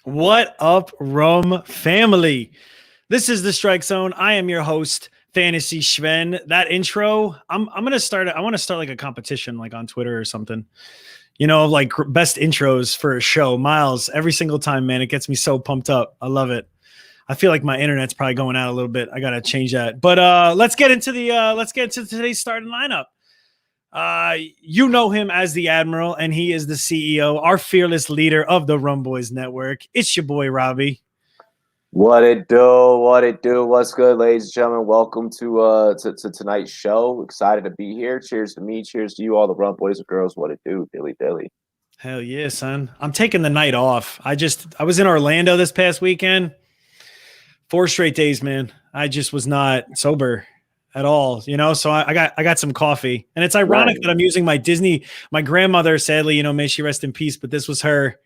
What up, Rum family? This is the Strike Zone. I am your host, Fantasy Sven. That intro, I'm gonna start. I want to start like a competition, like on Twitter or something. You know, like best intros for a show. Miles, every single time, man, it gets me so pumped up. I love it. I feel like my internet's probably going out a little bit. I gotta change that. But let's get into today's starting lineup. You know him as the Admiral, and he is the CEO, our fearless leader of the Rumboyz network. It's your boy Robbie. What it do? What it do? What's good, ladies and gentlemen? Welcome to tonight's show. Excited to be here. Cheers to me. Cheers to you, all the Rumboyz and girls. What it do? Dilly. Hell yeah, son. I'm taking the night off. I was in Orlando this past weekend. 4 straight days, man. I just was not sober at all, you know. So I got some coffee, and it's ironic that I'm using my grandmother, sadly, you know, may she rest in peace, but this was her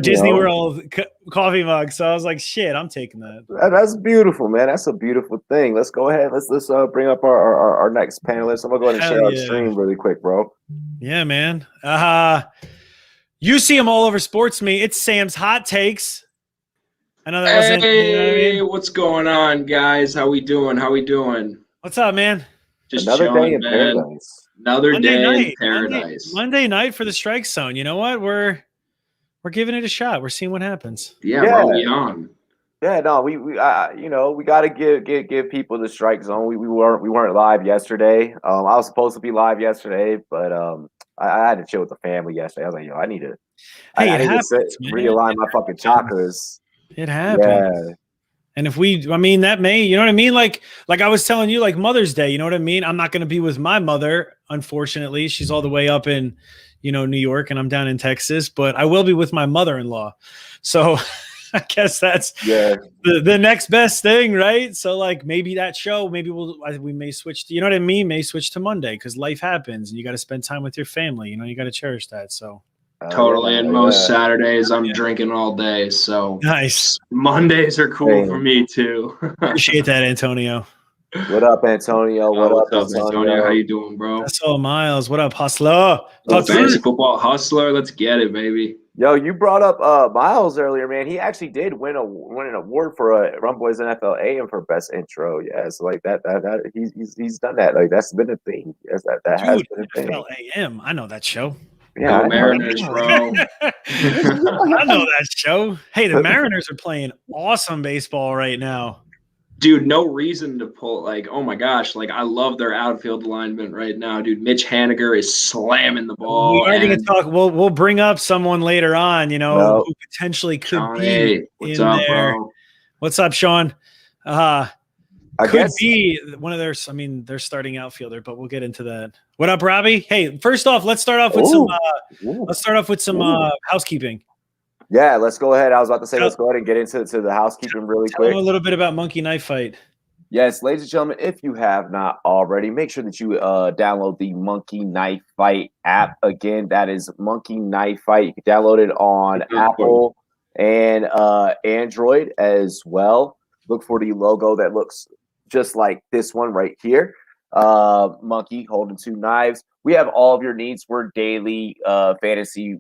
Disney World coffee mug. So I was like, shit, I'm taking that. That's beautiful, man. That's a beautiful thing. Let's go ahead. Let's bring up our next panelist. I'm gonna go ahead and share our stream really quick, bro. Yeah, man. You see him all over SportsMe. It's Sam's hot takes. I know that wasn't. Hey, you know what I mean? What's going on, guys? How we doing? What's up, man? Just another chilling, day in man. paradise. Another day in paradise. Monday night for the Strike Zone. You know what? We're giving it a shot. We're seeing what happens. Yeah. Bro, we on. Yeah, no, we got to give people the Strike Zone. We weren't live yesterday. I was supposed to be live yesterday, but I had to chill with the family yesterday. I was like, yo, I need to realign my fucking chakras. It happens. Yeah. And that may, you know what I mean? Like I was telling you, like Mother's Day, you know what I mean? I'm not going to be with my mother, unfortunately. She's all the way up in, New York, and I'm down in Texas, but I will be with my mother-in-law. So I guess that's the next best thing, right? So like maybe that show, we may switch to, you know what I mean? May switch to Monday because life happens and you got to spend time with your family. You got to cherish that. So. Totally. And most Saturdays I'm drinking all day. So nice. Mondays are cool for me too. Appreciate that, Antonio. What up, Antonio? What's up, Antonio? How you doing, bro? That's all, Miles. What up, hustler? Fantasy football hustler. Let's get it, baby. Yo, you brought up Miles earlier, man. He actually did win an award for Rumboyz NFL AM for best intro. Yeah, so like that he's done that. Like that's been a thing. Yes, that has been a thing. NFL AM. I know that show. Yeah, Go Mariners, bro. I know that show. Hey, the Mariners are playing awesome baseball right now. Dude, no reason to pull, like, oh my gosh, like I love their outfield alignment right now, dude. Mitch Haniger is slamming the ball. We are going to talk. We'll bring up someone later on, who potentially could be in there. Bro? What's up, Sean? Could be one of their. I mean, they're starting outfielder, but we'll get into that. What up, Robbie? Hey, first off, let's start off with some housekeeping. Yeah, let's go ahead. I was about to say, let's go ahead and get into the housekeeping really quick. Tell them a little bit about Monkey Knife Fight. Yes, ladies and gentlemen, if you have not already, make sure that you download the Monkey Knife Fight app. Again, that is Monkey Knife Fight. You can download it on Apple and Android as well. Look for the logo that looks just like this one right here. Monkey holding 2 knives. We have all of your needs for daily fantasy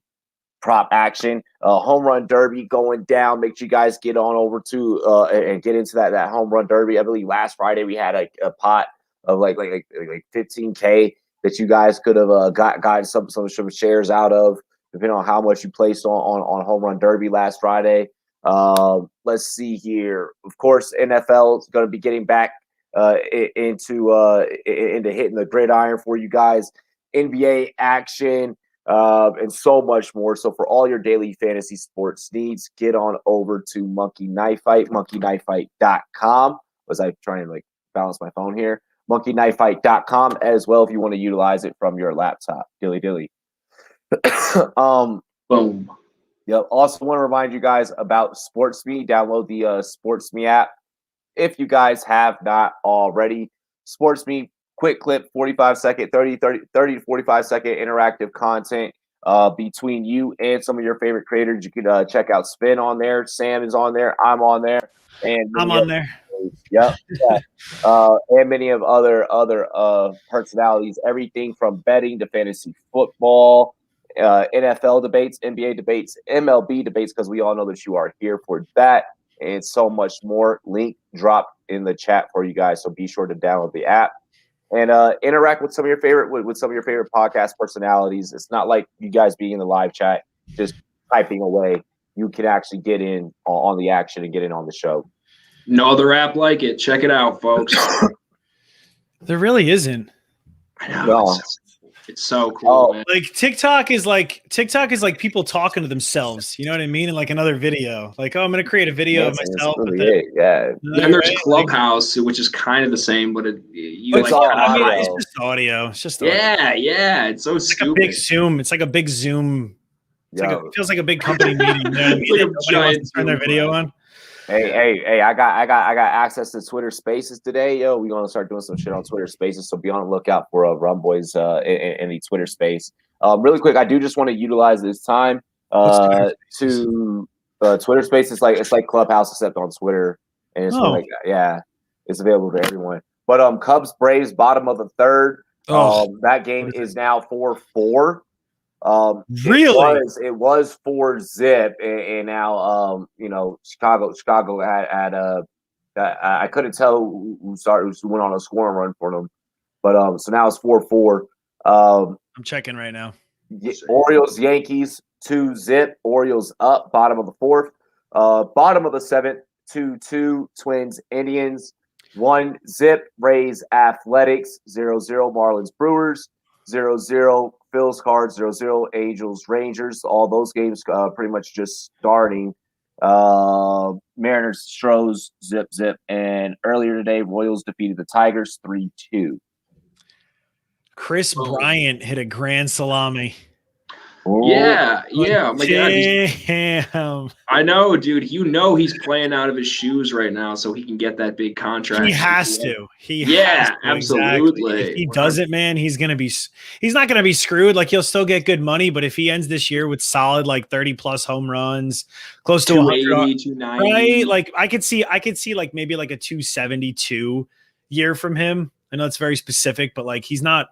prop action, home run derby going down. Make sure you guys get on over to and get into that home run derby. I believe last Friday we had a pot of like 15K that you guys could have got some shares out of, depending on how much you placed on home run derby last Friday. Let's see here. Of course, NFL is going to be getting back into hitting the gridiron for you guys. NBA action. And so much more. So for all your daily fantasy sports needs, get on over to Monkey Knife Fight, monkeyknifefight.com. Was I trying to balance my phone here? monkeyknifefight.com as well if you want to utilize it from your laptop. Dilly. Boom. Yep. Also want to remind you guys about SportsMe. Download the SportsMe app if you guys have not already. SportsMe. Quick clip, 45-second, 30 to 45-second interactive content between you and some of your favorite creators. You can check out Spin on there. Sam is on there. I'm on there. And I'm on there. Yep. And many of other personalities. Everything from betting to fantasy football NFL debates, NBA debates, MLB debates, because we all know that you are here for that and so much more. Link dropped in the chat for you guys, so be sure to download the app and interact with some of your favorite podcast personalities. It's not like you guys being in the live chat just typing away. You can actually get in on the action and get in on the show. No other app like it. Check it out, folks. There really isn't. I know. No. It's so cool, man. Like TikTok is like people talking to themselves. You know what I mean? In like another video. Like, oh, I'm gonna create a video of myself. Really Then there's Clubhouse, which is kind of the same, but it's just audio. It's just audio. Yeah. It's so stupid. Like a big Zoom. It's like a big Zoom. It feels like a big company meeting. You know what I mean? Like a Nobody wants to turn their video on. Hey! I got access to Twitter Spaces today, yo. We're gonna start doing some shit on Twitter Spaces, so be on the lookout for Rumboyz in the Twitter space. Really quick, I do just want to utilize this time to Twitter Space. It's like Clubhouse except on Twitter, and it's it's available to everyone. But Cubs Braves bottom of the third. That game is now 4-4. Really? It was 4-0, and now Chicago had I couldn't tell who went on a scoring run for them, but so now it's 4-4. I'm checking right now. Orioles Yankees 2-0. Orioles up bottom of the fourth. Bottom of the seventh 2-2. Twins Indians 1-0. Rays Athletics 0-0. Marlins Brewers 0-0. Phil's Cards 0-0, Angels, Rangers, all those games pretty much just starting. Mariners, Stros, zip. And earlier today, Royals defeated the Tigers 3-2. Chris Bryant hit a grand salami. Yeah. Oh my God. Damn. I know, dude. You know he's playing out of his shoes right now, so he can get that big contract. He has to. Absolutely. If he doesn't, man, he's not gonna be screwed. Like, he'll still get good money, but if he ends this year with solid like 30 plus home runs, close to 280, 290, right? Like I could see like maybe like a 272 year from him. I know it's very specific, but like he's not.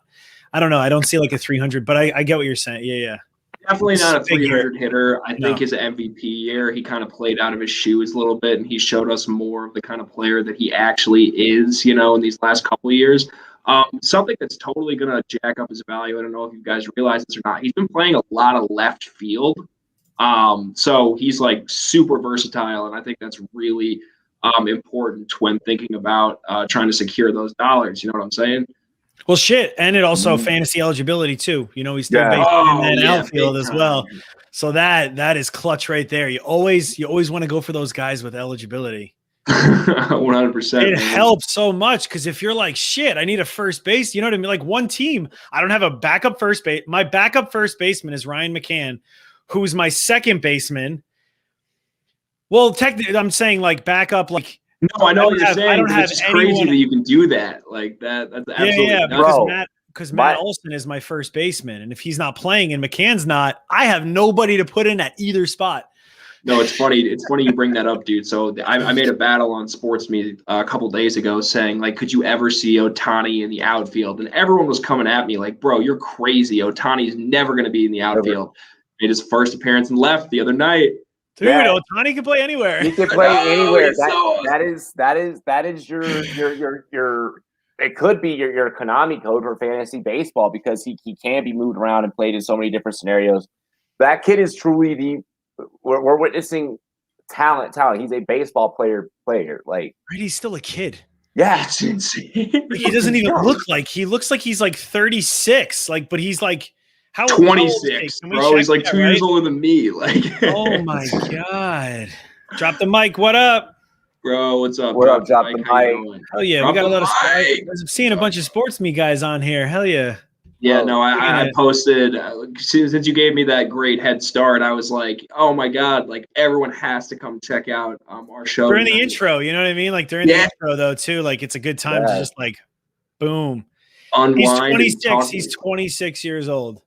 I don't know. I don't see like a 300, but I get what you're saying. Yeah. Definitely not a 300 hitter. I think his MVP year, he kind of played out of his shoes a little bit, and he showed us more of the kind of player that he actually is, in these last couple of years. Something that's totally going to jack up his value. I don't know if you guys realize this or not. He's been playing a lot of left field. So he's like super versatile, and I think that's really important when thinking about trying to secure those dollars. You know what I'm saying? Well, shit, and it also fantasy eligibility too. He's still based in that outfield as well. So that is clutch right there. You always want to go for those guys with eligibility. 100%. It helps so much because if you're like, shit, I need a first base. You know what I mean? Like one team, I don't have a backup first base. My backup first baseman is Ryan McCann, who's my second baseman. Well, technically, I'm saying like backup, like. No, I know what you're saying. It's just crazy that you can do that. Like that. That's absolutely because Matt Olson is my first baseman, and if he's not playing and McCann's not, I have nobody to put in at either spot. No, it's funny. It's funny you bring that up, dude. So I made a battle on SportsMe a couple days ago saying, like, could you ever see Ohtani in the outfield? And everyone was coming at me like, bro, you're crazy. Ohtani's never going to be in the outfield. Made his first appearance in left the other night. Dude, Ohtani can play anywhere. He can play anywhere. That is your it could be your Konami code for fantasy baseball because he can be moved around and played in so many different scenarios. That kid is truly we're witnessing talent. He's a baseball player. Like, right, he's still a kid. Yeah, it's insane. He doesn't even look like he looks like he's like 36. Like, but he's like. How 26, bro. He's like 2 years older than me. Like, oh my God. Drop the mic. What up? Bro, what's up? What up, drop the mic? Hell yeah. We got a lot of I'm seeing a bunch of SportsMe guys on here. Hell yeah. Yeah, I posted since you gave me that great head start, I was like, oh my God, like everyone has to come check out our show. During the intro, you know what I mean? Like during the intro though, too. Like it's a good time to just like boom. Unwind. He's 26. He's 26 years old.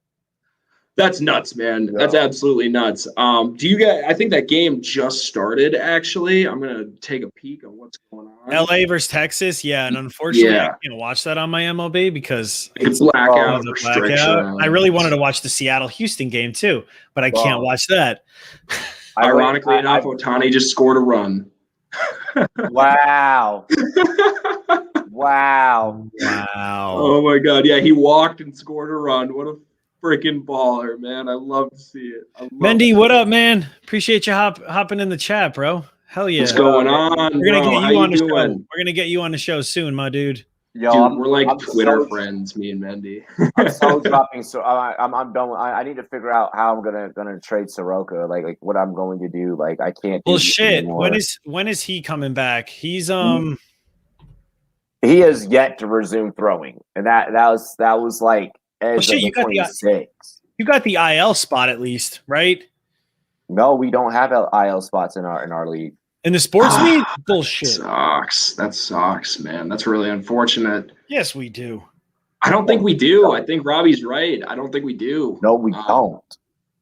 That's nuts, man. Yeah. That's absolutely nuts. Do you guys? I think that game just started. Actually, I'm gonna take a peek on what's going on. LA versus Texas, yeah, and unfortunately, Yeah. I can't watch that on my MLB because It's blackout a restriction. I really wanted to watch the Seattle Houston game too, but I can't watch that. Ironically enough, Ohtani just scored a run. Wow. Wow. Oh my God! Yeah, he walked and scored a run. What a freaking baller, man! I love to see it. Mendy, what up, man? Appreciate you hopping in the chat, bro. Hell yeah. What's going on? We're gonna get you on the show. doing? We're gonna get you on the show soon, my dude. Yo, Dude, we're like Twitter friends, me and Mendy. I'm so dropping. So I'm done. I need to figure out how I'm gonna trade Soroka. Like what I'm going to do. Like I can't. Well, shit. When is he coming back? He's He has yet to resume throwing, and that was like as of the 26th. You got the IL spot at least, right? No, we don't have IL spots in our league. In the sports league? Bullshit. Sucks. That sucks, man. That's really unfortunate. Yes, we do. I don't think we do. I think Robbie's right. I don't think we do. No, we don't.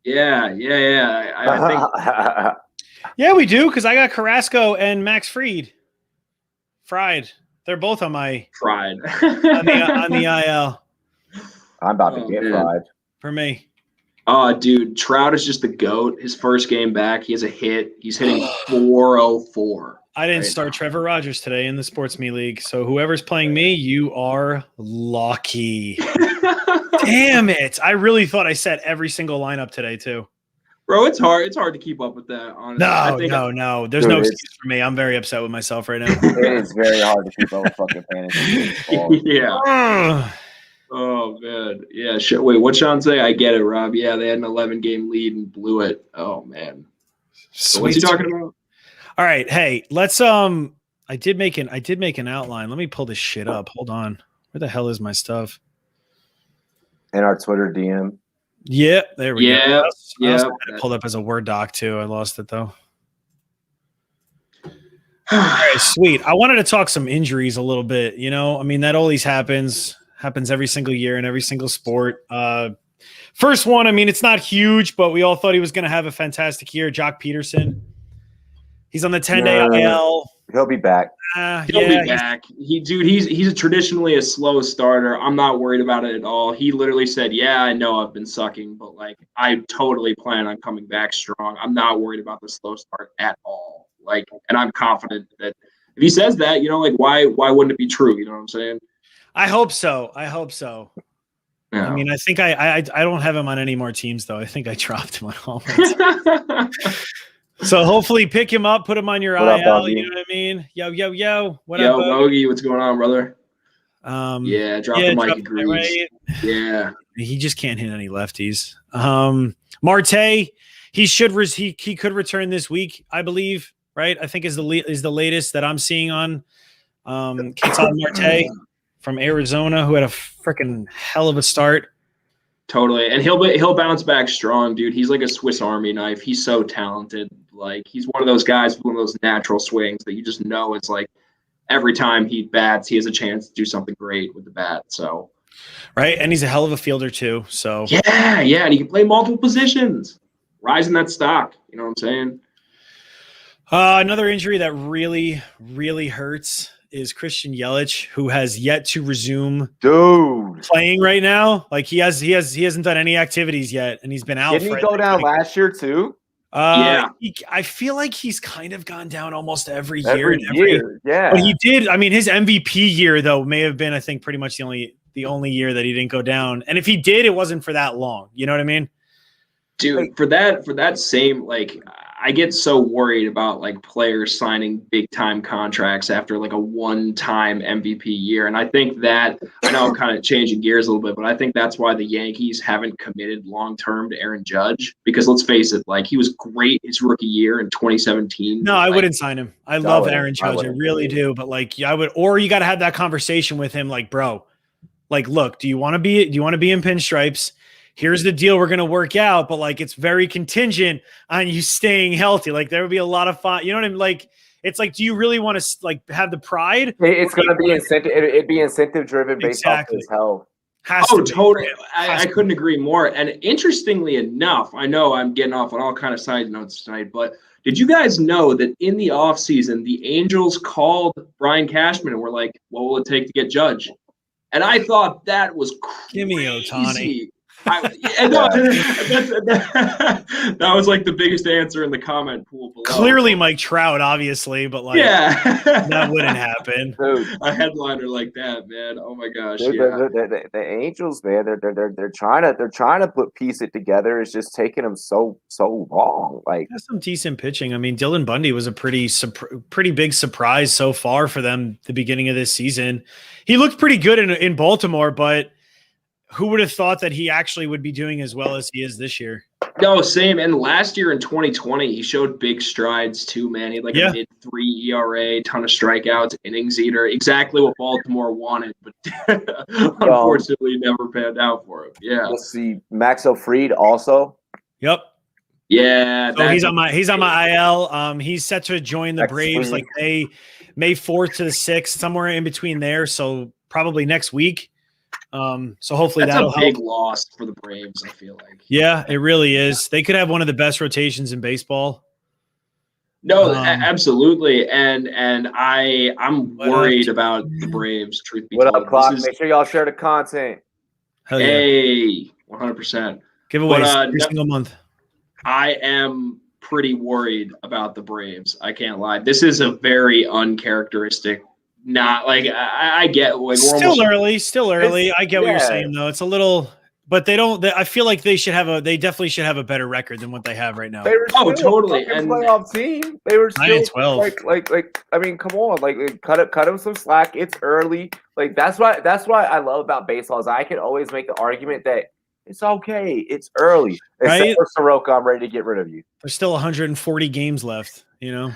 Yeah. I think. Yeah, we do, because I got Carrasco and Max Fried. They're both on my Fried. on the IL. I'm about to get fried. For me. Oh, dude, Trout is just the GOAT. His first game back, he has a hit. He's hitting 404. I didn't start Trevor Rogers today in the SportsMe league, so whoever's playing me, you are lucky. Damn it! I really thought I set every single lineup today too. Bro, it's hard. It's hard to keep up with that. Honestly, no. There's no excuse for me. I'm very upset with myself right now. It is very hard to keep up with fucking fantasy. Yeah. Oh, man. Yeah. Wait, what'd Sean say? I get it, Rob. Yeah, they had an 11-game lead and blew it. Oh, man. So what's he talking about? All right. Hey, let's I did make an outline. Let me pull this shit up. Hold on. Where the hell is my stuff? In our Twitter DM. Yeah, there we go. Yeah. I had it pulled up as a Word doc too. I lost it though. All right, sweet. I wanted to talk some injuries a little bit. You know, I mean, that always happens every single year in every single sport. First one, I mean, it's not huge, but we all thought he was going to have a fantastic year. Jock Peterson. He's on the 10-day IL. He'll be back. He'll be back. He's traditionally a slow starter. I'm not worried about it at all. He literally said, "Yeah, I know I've been sucking, but like I totally plan on coming back strong. I'm not worried about the slow start at all." Like, and I'm confident that if he says that, you know, like why wouldn't it be true? You know what I'm saying? I hope so. Yeah. I mean, I think I don't have him on any more teams though. I think I dropped him on all my teams. So hopefully pick him up, put him on your IL. You know what I mean? Yo. What up, Bogey? What's going on, brother? Yeah, drop the mic agrees. Right? Yeah. He just can't hit any lefties. Marte, he could return this week, I believe, right? I think is the latest that I'm seeing on Ketel Marte from Arizona, who had a freaking hell of a start. Totally. And he'll bounce back strong, dude. He's like a Swiss Army knife. He's so talented. Like, he's one of those guys with one of those natural swings that you just know it's like every time he bats, he has a chance to do something great with the bat. So, right. And he's a hell of a fielder too. So yeah. And he can play multiple positions. Rising that stock. You know what I'm saying? Another injury that really, really hurts is Christian Yelich, who has yet to resume playing right now. Like he hasn't done any activities yet, and he's been out. Didn't he go down last year too? Yeah. I feel like he's kind of gone down almost every year. Yeah. But he did. I mean, his MVP year though may have been, I think, pretty much the only year that he didn't go down. And if he did, it wasn't for that long. You know what I mean? Dude, for that same, like, I get so worried about like players signing big time contracts after like a one-time MVP year. And I think that, I know I'm kind of changing gears a little bit, but I think that's why the Yankees haven't committed long-term to Aaron Judge, because let's face it, like he was great his rookie year in 2017. No, I wouldn't sign him. I love Aaron Judge. I really do. But like, I would, or you got to have that conversation with him. Like, bro, like, look, do you want to be in pinstripes? Here's the deal we're going to work out, but like, it's very contingent on you staying healthy. Like there would be a lot of fun. You know what I mean? Like, it's like, do you really want to like have the pride? It's going to be incentive. It'd be incentive driven based off his health. Totally. I couldn't agree more. And interestingly enough, I know I'm getting off on all kind of side notes tonight, but did you guys know that in the offseason, the Angels called Brian Cashman and were like, what will it take to get Judge? And I thought that was crazy. Give me Ohtani. That was like the biggest answer in the comment pool below. Clearly Mike Trout, obviously, but like that wouldn't happen. Dude. A headliner like that, man. Oh my gosh. Dude, the Angels, man, they're trying to piece it together. It's just taking them so long. Like, that's some decent pitching. I mean, Dylan Bundy was a pretty big surprise so far for them the beginning of this season. He looked pretty good in Baltimore, but who would have thought that he actually would be doing as well as he is this year? No, same. And last year in 2020, he showed big strides too, man. He had like a mid-3 ERA, ton of strikeouts, innings eater. Exactly what Baltimore wanted, but unfortunately never panned out for him. Yeah. Let's see. Maxo Fried also. Yep. Yeah. So he's on my IL. He's set to join the Braves like May 4th to the 6th, somewhere in between there. So probably next week. So hopefully that'll help. That's a big loss for the Braves, I feel like. Yeah, it really is. They could have one of the best rotations in baseball. No, absolutely. And I'm worried about the Braves, truth be told. What up, Clock? Make sure y'all share the content. Hell yeah. Hey, 100%. Giveaways every single month. I am pretty worried about the Braves. I can't lie. This is a very uncharacteristic. Not like I get like still early. I get what you're saying though. It's a little, but they don't. I feel like they definitely should have a better record than what they have right now. They were totally. And playoff team. They were still 9-12. Like. I mean, come on. Like cut them some slack. It's early. Like that's why I love about baseball is I can always make the argument that it's okay. It's early. Except for Soroka, I'm ready to get rid of you. There's still 140 games left. You know.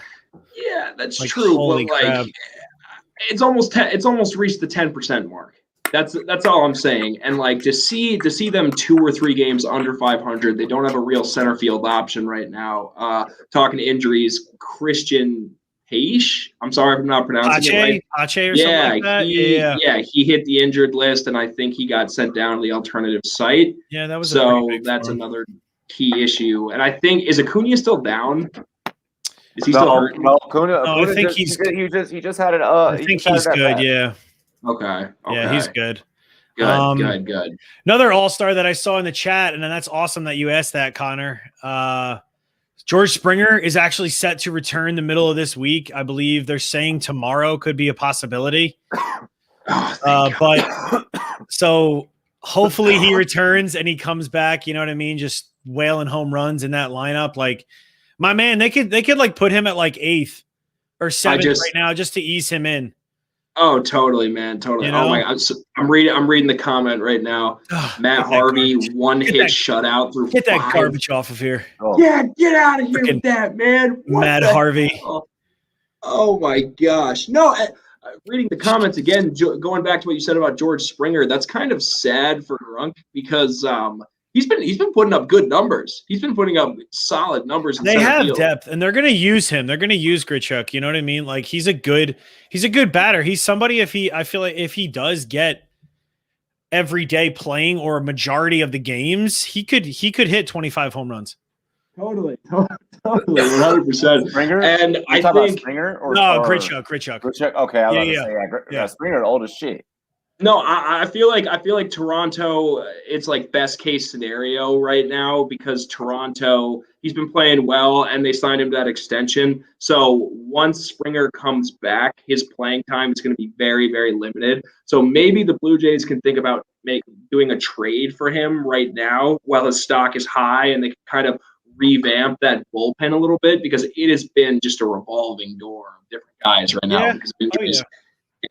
Yeah, that's true. Holy but crap. It's almost reached the 10% mark. That's all I'm saying. And like to see them 2 or 3 games under 500, they don't have a real center field option right now. Talking injuries, Christian Paish. I'm sorry if I'm not pronouncing it right. Pache or something like that. He hit the injured list, and I think he got sent down to the alternative site. Yeah, that was that's another key issue. And I think is Acuna still down? Is he still hurt? No, Acuna, I think he just had it. I think he's good. Yeah. Okay. Yeah, he's good. Good. Another all-star that I saw in the chat, and then that's awesome that you asked that, Connor. George Springer is actually set to return the middle of this week. I believe they're saying tomorrow could be a possibility. But so hopefully he returns and he comes back. You know what I mean? Just wailing home runs in that lineup. Like my man, they could like put him at like 8th or 7th right now just to ease him in. Oh, totally, man. Totally. You know? Oh my God. I'm reading the comment right now. Matt Harvey, one-hit shutout through 5. Get that garbage off of here. Oh. Yeah, get out of here with that, man. Matt Harvey. Oh my gosh. No, reading the comments again, going back to what you said about George Springer, that's kind of sad for Grunk because he's been putting up good numbers. He's been putting up solid numbers. They have depth, and they're going to use him. They're going to use Grichuk. You know what I mean? Like he's a good batter. He's somebody. I feel like if he does get every day playing or a majority of the games, he could hit 25 home runs. Totally, 100%. Springer, and I think Springer or Grichuk. Grichuk. Okay, I was say Springer, old as shit. No, I feel like Toronto, it's like best case scenario right now because Toronto, he's been playing well and they signed him to that extension. So once Springer comes back, his playing time is going to be very, very limited. So maybe the Blue Jays can think about doing a trade for him right now while his stock is high and they can kind of revamp that bullpen a little bit because it has been just a revolving door of different guys right now because of injuries.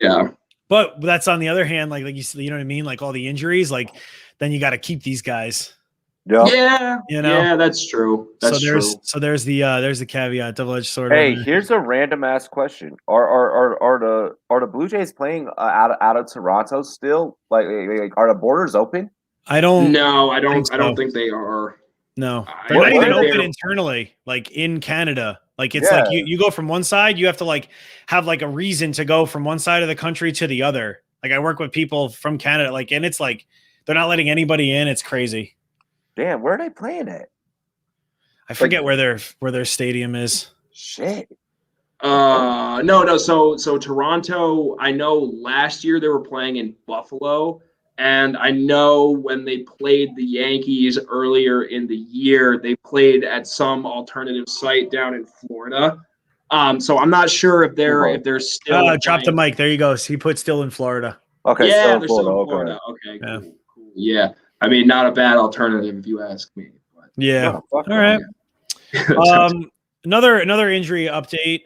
Yeah. But that's on the other hand, like you know what I mean? Like all the injuries, like then you got to keep these guys. Yeah. You know? Yeah, that's true. So there's the caveat, double-edged sword. Hey, here's a random ass question. Are the Blue Jays playing out of Toronto still? Like are the borders open? I don't think they are. No. They're not even open internally, like in Canada. Like it's like you go from one side, you have to like have like a reason to go from one side of the country to the other. Like I work with people from Canada, like, and it's like They're not letting anybody in. It's crazy. Damn, where are they playing at? I forget where their stadium is. Shit. No. So Toronto, I know last year they were playing in Buffalo, and I know when they played the Yankees earlier in the year, they played at some alternative site down in Florida. So I'm not sure if they're still drop the playing. mic. There you go. He put still in Florida. Okay, Yeah, they're still in Florida. Okay, Yeah. Cool. Yeah, I mean, not a bad alternative if you ask me. But. Yeah. Oh, all right. Yeah. Another injury update.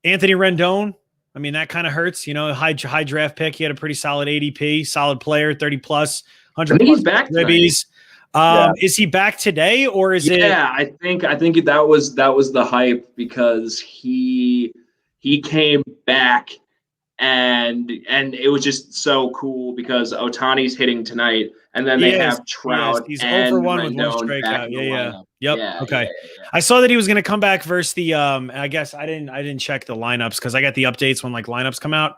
Anthony Rendon. I mean, that kind of hurts. High draft pick. He had a pretty solid ADP, solid player, 30 plus, 100 I think plus he's back ribbies. Is he back today or is it? Yeah, I think that was the hype because he came back and it was just so cool because Ohtani's hitting tonight and then they have Trout He's and 0 for 1 with one Rendon back strikeout. in the Yeah. lineup. Yep. Yeah, okay. Yeah. I saw that he was going to come back versus the I guess I didn't check the lineups because I got the updates when like lineups come out.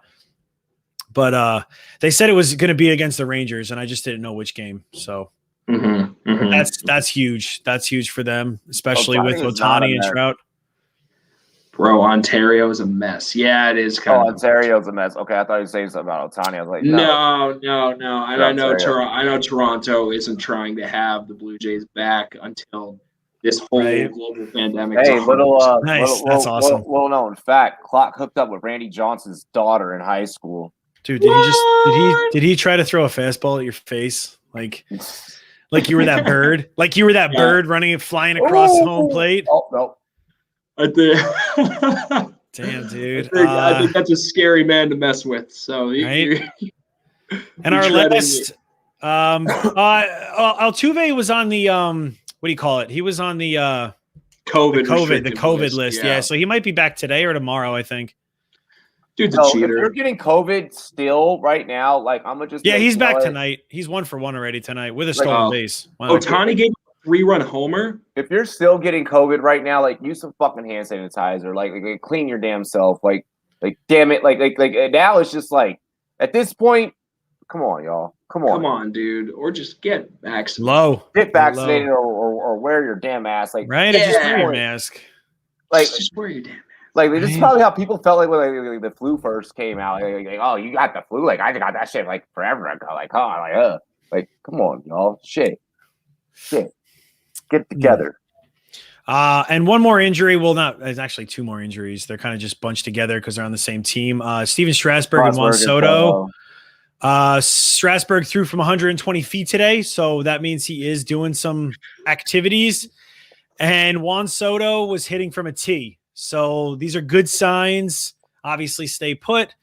But they said it was going to be against the Rangers and I just didn't know which game. So that's huge. That's huge for them, especially with Ohtani and Trout. Bro, Ontario is a mess. Yeah, it is kind of. Ontario's a mess. Okay, I thought you were saying something about Ohtani. I was like, no. And I know Toronto isn't trying to have the Blue Jays back until this whole global pandemic. Hey, nice. That's awesome. Well known fact: Clock hooked up with Randy Johnson's daughter in high school. Dude, did he try to throw a fastball at your face? Like you were that bird? Like you were that bird running and flying across the home plate? Oh, no. I think. Damn, dude. I think that's a scary man to mess with. So, and our last, Altuve was on the what do you call it? He was on the COVID list. Yeah, so he might be back today or tomorrow. I think. Dude's a cheater. If you're getting COVID still right now, like I'm gonna just. Yeah, he's back tonight. He's 1 for 1 already tonight with a stolen base. Wow. Ohtani gave a 3-run homer. If you're still getting COVID right now, like use some fucking hand sanitizer. Like clean your damn self. Like damn it. Like now it's just like at this point, come on, y'all. Come on, dude. Or just get vaccinated. Get vaccinated or wear your damn mask. Like just wear your mask. Like just wear your damn mask. Like this is probably how people felt like when the flu first came out. Like, oh, you got the flu? Like I got that shit like forever ago. Like come on, y'all. Shit. Get together. And one more injury. Well, there's actually 2 more injuries. They're kind of just bunched together because they're on the same team. Steven Strasburg and Juan Soto. Strasburg threw from 120 feet today, so that means he is doing some activities. And Juan Soto was hitting from a tee. So these are good signs. Obviously, stay put,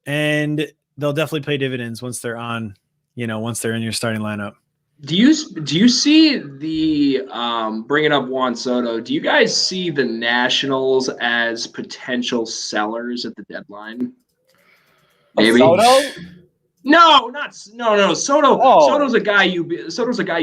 and they'll definitely pay dividends once they're on. Once they're in your starting lineup. Do you see the bringing up Juan Soto? Do you guys see the Nationals as potential sellers at the deadline? Maybe. Soto? No. Soto. Oh. Soto's a guy you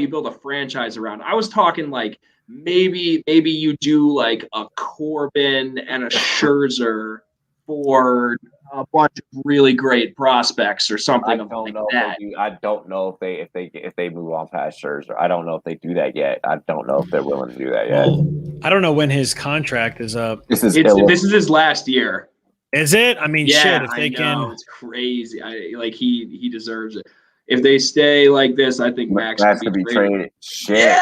build a franchise around. I was talking like. Maybe you do like a Corbin and a Scherzer for a bunch of really great prospects or something like that. I don't know if they move on past Scherzer. I don't know if they do that yet. I don't know if they're willing to do that yet. Well, I don't know when his contract is up. This is his last year. Is it? I mean, shit. If they can, it's crazy. He deserves it. If they stay like this, I think Max could be traded. Shit. Yeah.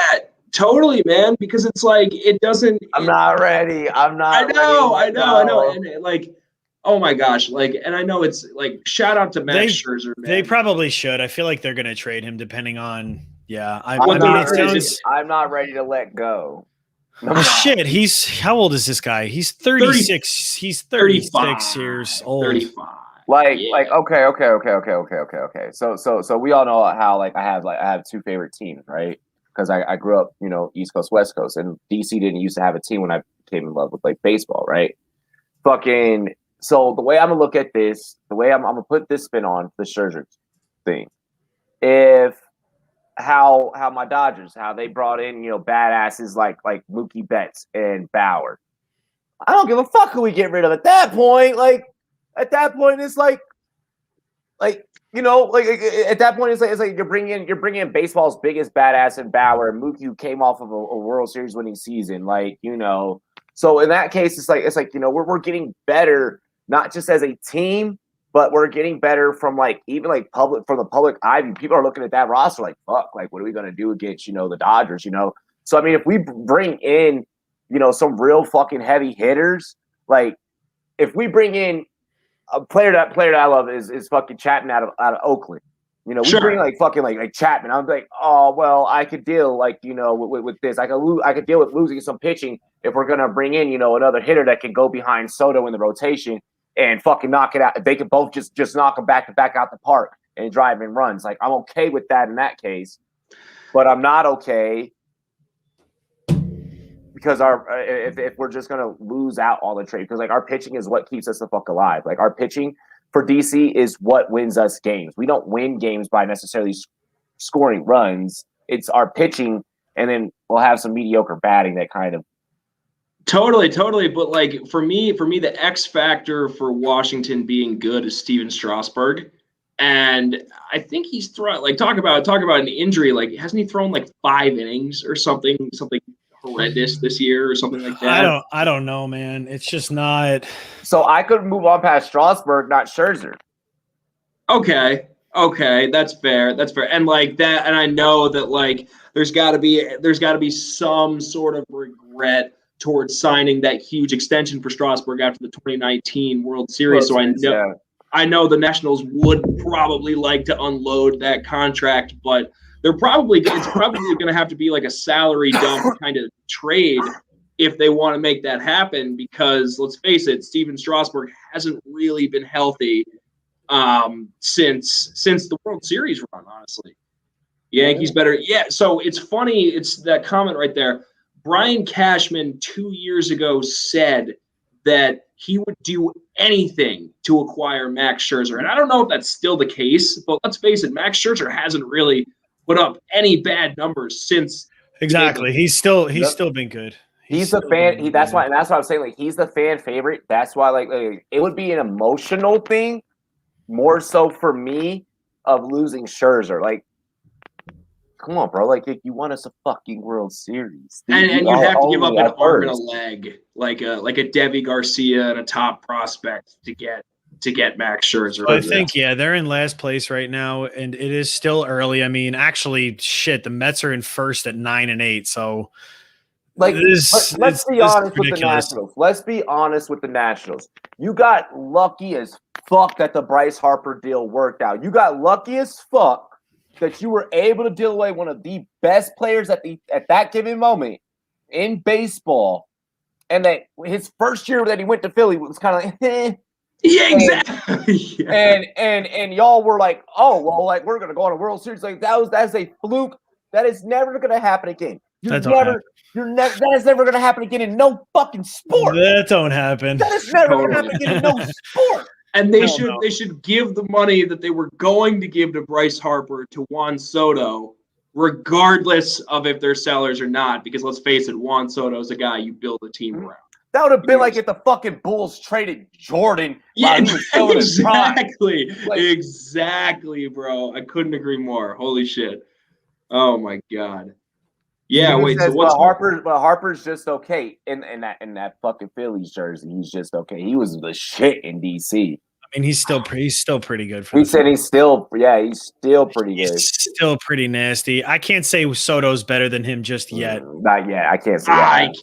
Totally, man, because it's like it doesn't. I'm not ready. I know. And like, oh my gosh, like, and I know it's like, shout out to Max Scherzer, man. They probably should. I feel like they're going to trade him depending on. Yeah, I'm not ready to let go. Shit, how old is this guy? He's 36. He's 36 years old. 35. Okay. So we all know how like I have 2 favorite teams, right? Because I grew up, East Coast, West Coast, and DC didn't used to have a team when I came in love with like baseball, right? So the way I'm gonna look at this, the way I'm gonna put this spin on the Scherzer thing, how my Dodgers, how they brought in badasses like Mookie Betts and Bauer. I don't give a fuck who we get rid of at that point. Like at that point, it's like like, you know, like at that point, it's like you're bringing in baseball's biggest badass in Bauer and Mookie, who came off of a World Series winning season, like, you know. So in that case, it's like you know, we're getting better, not just as a team, but we're getting better from like even like from the public eye. People are looking at that roster like, fuck, like what are we gonna do against, you know, the Dodgers, you know? So I mean, if we bring in, you know, some real fucking heavy hitters, like if we bring in a player that I love is fucking Chapman out of Oakland. You know, we bring like fucking like Chapman. I'm like, oh well, I could deal like, you know, with this. I could deal with losing some pitching if we're gonna bring in, you know, another hitter that can go behind Soto in the rotation and fucking knock it out. They can both just knock them back to back out the park and drive in runs. Like I'm okay with that in that case, but I'm not okay because if we're just gonna lose out all the trade, because like our pitching is what keeps us the fuck alive. Like our pitching for DC is what wins us games. We don't win games by necessarily scoring runs. It's our pitching, and then we'll have some mediocre batting that kind of. Totally. But like for me, the X factor for Washington being good is Steven Strasburg. And I think he's thrown like talk about an injury. Like hasn't he thrown like 5 innings or something horrendous this year or something like that? I don't know, man. It's just not. So I could move on past Strasburg, not Scherzer. Okay, that's fair. And like that, and I know that like there's got to be some sort of regret towards signing that huge extension for Strasburg after the 2019 World Series. So I know the Nationals would probably like to unload that contract, but it's probably going to have to be like a salary dump kind of trade if they want to make that happen, because let's face it, Steven Strasburg hasn't really been healthy since the World Series run, honestly. Yankees better. Yeah, so it's funny, it's that comment right there. Brian Cashman 2 years ago said that he would do anything to acquire Max Scherzer. And I don't know if that's still the case, but let's face it, Max Scherzer hasn't really put up any bad numbers since. Exactly. He's still been good. He's a fan. That's why I'm saying like he's the fan favorite. That's why like it would be an emotional thing more so for me of losing Scherzer. Like, come on, bro. Like you won us a fucking World Series. And you have to give up an arm and a leg, like a Debbie Garcia and a top prospect to get Max Scherzer. I think, they're in last place right now, and it is still early. I mean, actually, the Mets are in first at 9-8. So, like, let's be honest with the Nationals. Let's be honest with the Nationals. You got lucky as fuck that the Bryce Harper deal worked out. You got lucky as fuck that you were able to deal away one of the best players at that given moment in baseball, and that his first year that he went to Philly was kind of like, eh. Yeah, exactly. And y'all were like, oh well, like we're gonna go on a World Series. Like that's a fluke. That is never gonna happen again. That is never gonna happen again in no fucking sport. That don't happen. That is never gonna happen again in no sport. And they should give the money that they were going to give to Bryce Harper to Juan Soto, regardless of if they're sellers or not. Because let's face it, Juan Soto is a guy you build a team around. That would have been like if the fucking Bulls traded Jordan. Yeah, exactly. Exactly, bro. I couldn't agree more. Holy shit. Oh my god. Yeah, wait. So what's Harper's just okay in that fucking Phillies jersey. He's just okay. He was the shit in DC. I mean, he's still pretty good. He said he's still pretty good. He's still pretty nasty. I can't say Soto's better than him just yet. Not yet. I can't say that.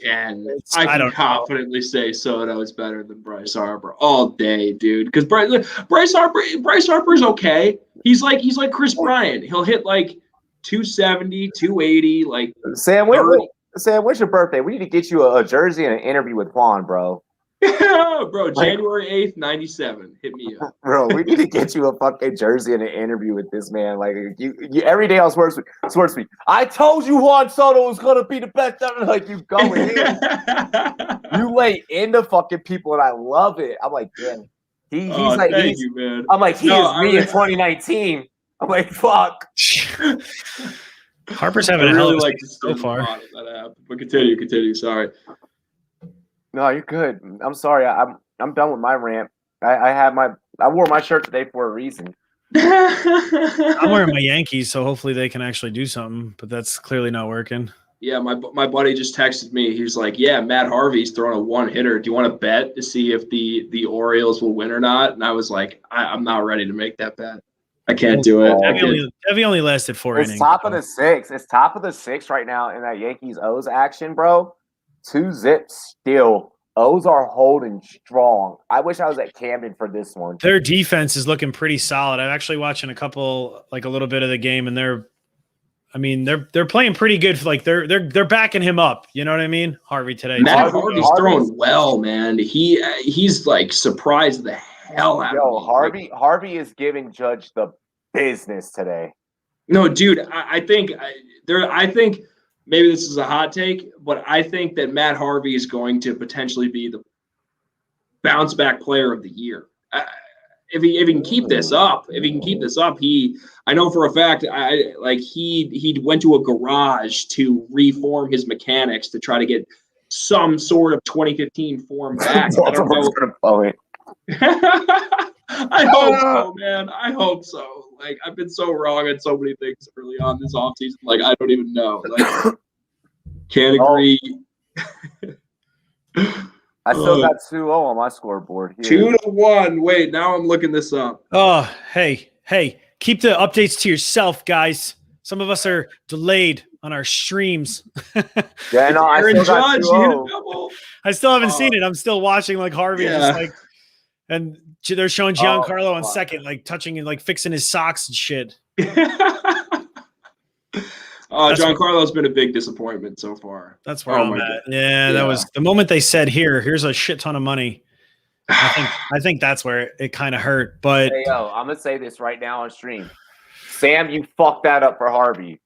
I can confidently say Soto is better than Bryce Harper all day, dude. Because Bryce Harper's okay. He's like Chris Bryant. He'll hit like 270, 280. Like Sam, when's your birthday? We need to get you a jersey and an interview with Juan, bro. Bro, January 8th, 97. Hit me up. Bro, we need to get you a fucking jersey and an interview with this man. Like you every day on SportsMe. I told you Juan Soto was gonna be the best ever. Like you going in. You lay into fucking people and I love it. I'm like, damn. He's you, man. I'm like, he is me in 2019. I'm like, fuck. Harper's having really like so far. But continue. Sorry. No, you're good. I'm sorry. I'm done with my rant. I wore my shirt today for a reason. I'm wearing my Yankees, so hopefully they can actually do something, but that's clearly not working. Yeah, my buddy just texted me. He's like, "Yeah, Matt Harvey's throwing a one hitter. Do you want to bet to see if the Orioles will win or not?" And I was like, I'm not ready to make that bet. I can't do it. Heavy only lasted 4 innings. It's top of the sixth. It's top of the sixth right now in that Yankees O's action, bro. 2-0 still. O's are holding strong. I wish I was at Camden for this one. Their defense is looking pretty solid. I'm actually watching a little bit of the game, and they're playing pretty good. Like they're backing him up. You know what I mean? Harvey today. Matt Harvey's throwing well, man. He's like surprised the hell out of me. Harvey is giving Judge the business today. No, dude, I think maybe this is a hot take, but I think that Matt Harvey is going to potentially be the bounce back player of the year. If he can keep this up, I know for a fact, he went to a garage to reform his mechanics to try to get some sort of 2015 form back. I don't know. I hope so, man. I hope so. Like, I've been so wrong on so many things early on this offseason. Like, I don't even know. Like, can't agree. I still got 2-0 on my scoreboard here. 2-1. Wait, now I'm looking this up. Oh, hey, keep the updates to yourself, guys. Some of us are delayed on our streams. Yeah, no, I still got 2-0. I still haven't seen it. I'm still watching like Harvey just like, and they're showing Giancarlo on second, like touching and like fixing his socks and shit. Giancarlo's been a big disappointment so far. That's where I'm at. Yeah, that was the moment they said, here's a shit ton of money. I think that's where it kind of hurt. But hey, I'm gonna say this right now on stream. Sam, you fucked that up for Harvey.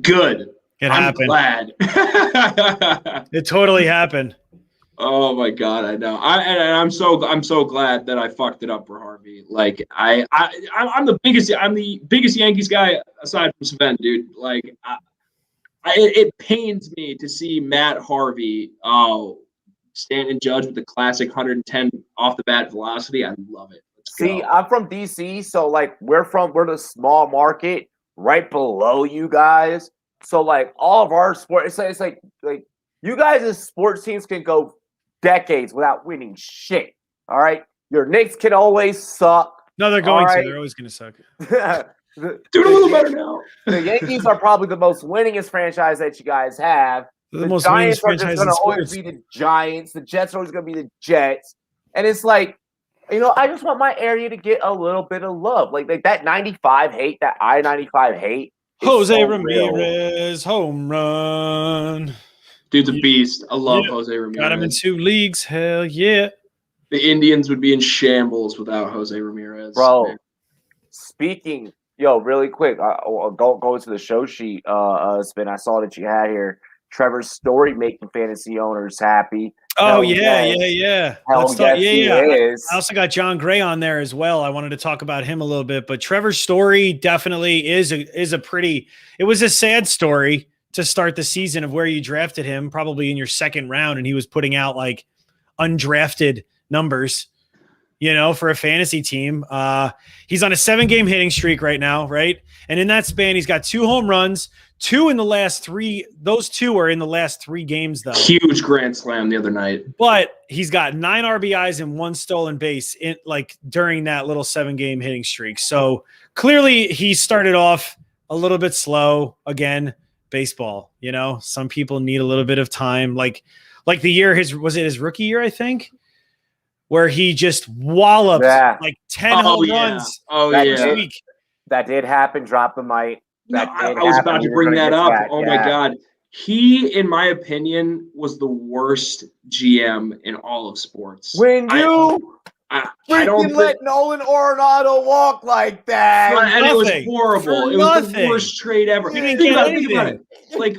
Good. I'm glad. It totally happened. Oh my God, I know. I'm so glad that I fucked it up for Harvey. Like I'm the biggest Yankees guy aside from Sven, dude. Like it pains me to see Matt Harvey stand and judge with the classic 110 off the bat velocity. I love it. See, I'm from DC, so like we're the small market right below you guys. So like all of our sports, it's like you guys as sports teams can go decades without winning shit. All right, your Knicks can always suck. No, they're going to. They're always going to suck. Doing a little better now. The Yankees are probably the most winningest franchise that you guys have. The most Giants are winningest just going to always be the Giants. The Jets are always going to be the Jets. And it's like, I just want my area to get a little bit of love. Like that 95 hate, that I-95 hate. Jose Ramirez, home run. Dude's a beast. I love Jose Ramirez. Got him in 2 leagues. Hell yeah. The Indians would be in shambles without Jose Ramirez. Bro, speaking, really quick, I'll go to the show sheet, Sven. I saw that you had here. Trevor Story making fantasy owners happy. Oh, yeah. Let's talk. I also got John Gray on there as well. I wanted to talk about him a little bit, but Trevor Story definitely is a pretty – it was a sad story to start the season of where you drafted him, probably in your second round, and he was putting out like undrafted numbers, for a fantasy team. He's on a 7-game hitting streak right now, right? And in that span, he's got 2 home runs, 2 in the last 3. Those 2 are in the last 3 games, though. Huge grand slam the other night. But he's got 9 RBIs and 1 stolen base during that little 7-game hitting streak. So clearly he started off a little bit slow. Again, baseball, some people need a little bit of time. Like the year his rookie year, I think, where he just walloped 10 home runs. Week. That did happen. Drop the mic. I was about to bring that up. My God. He, in my opinion, was the worst GM in all of sports. When I don't let Nolan Arenado walk like that. And it was horrible. It was the worst trade ever. Think about it. Like,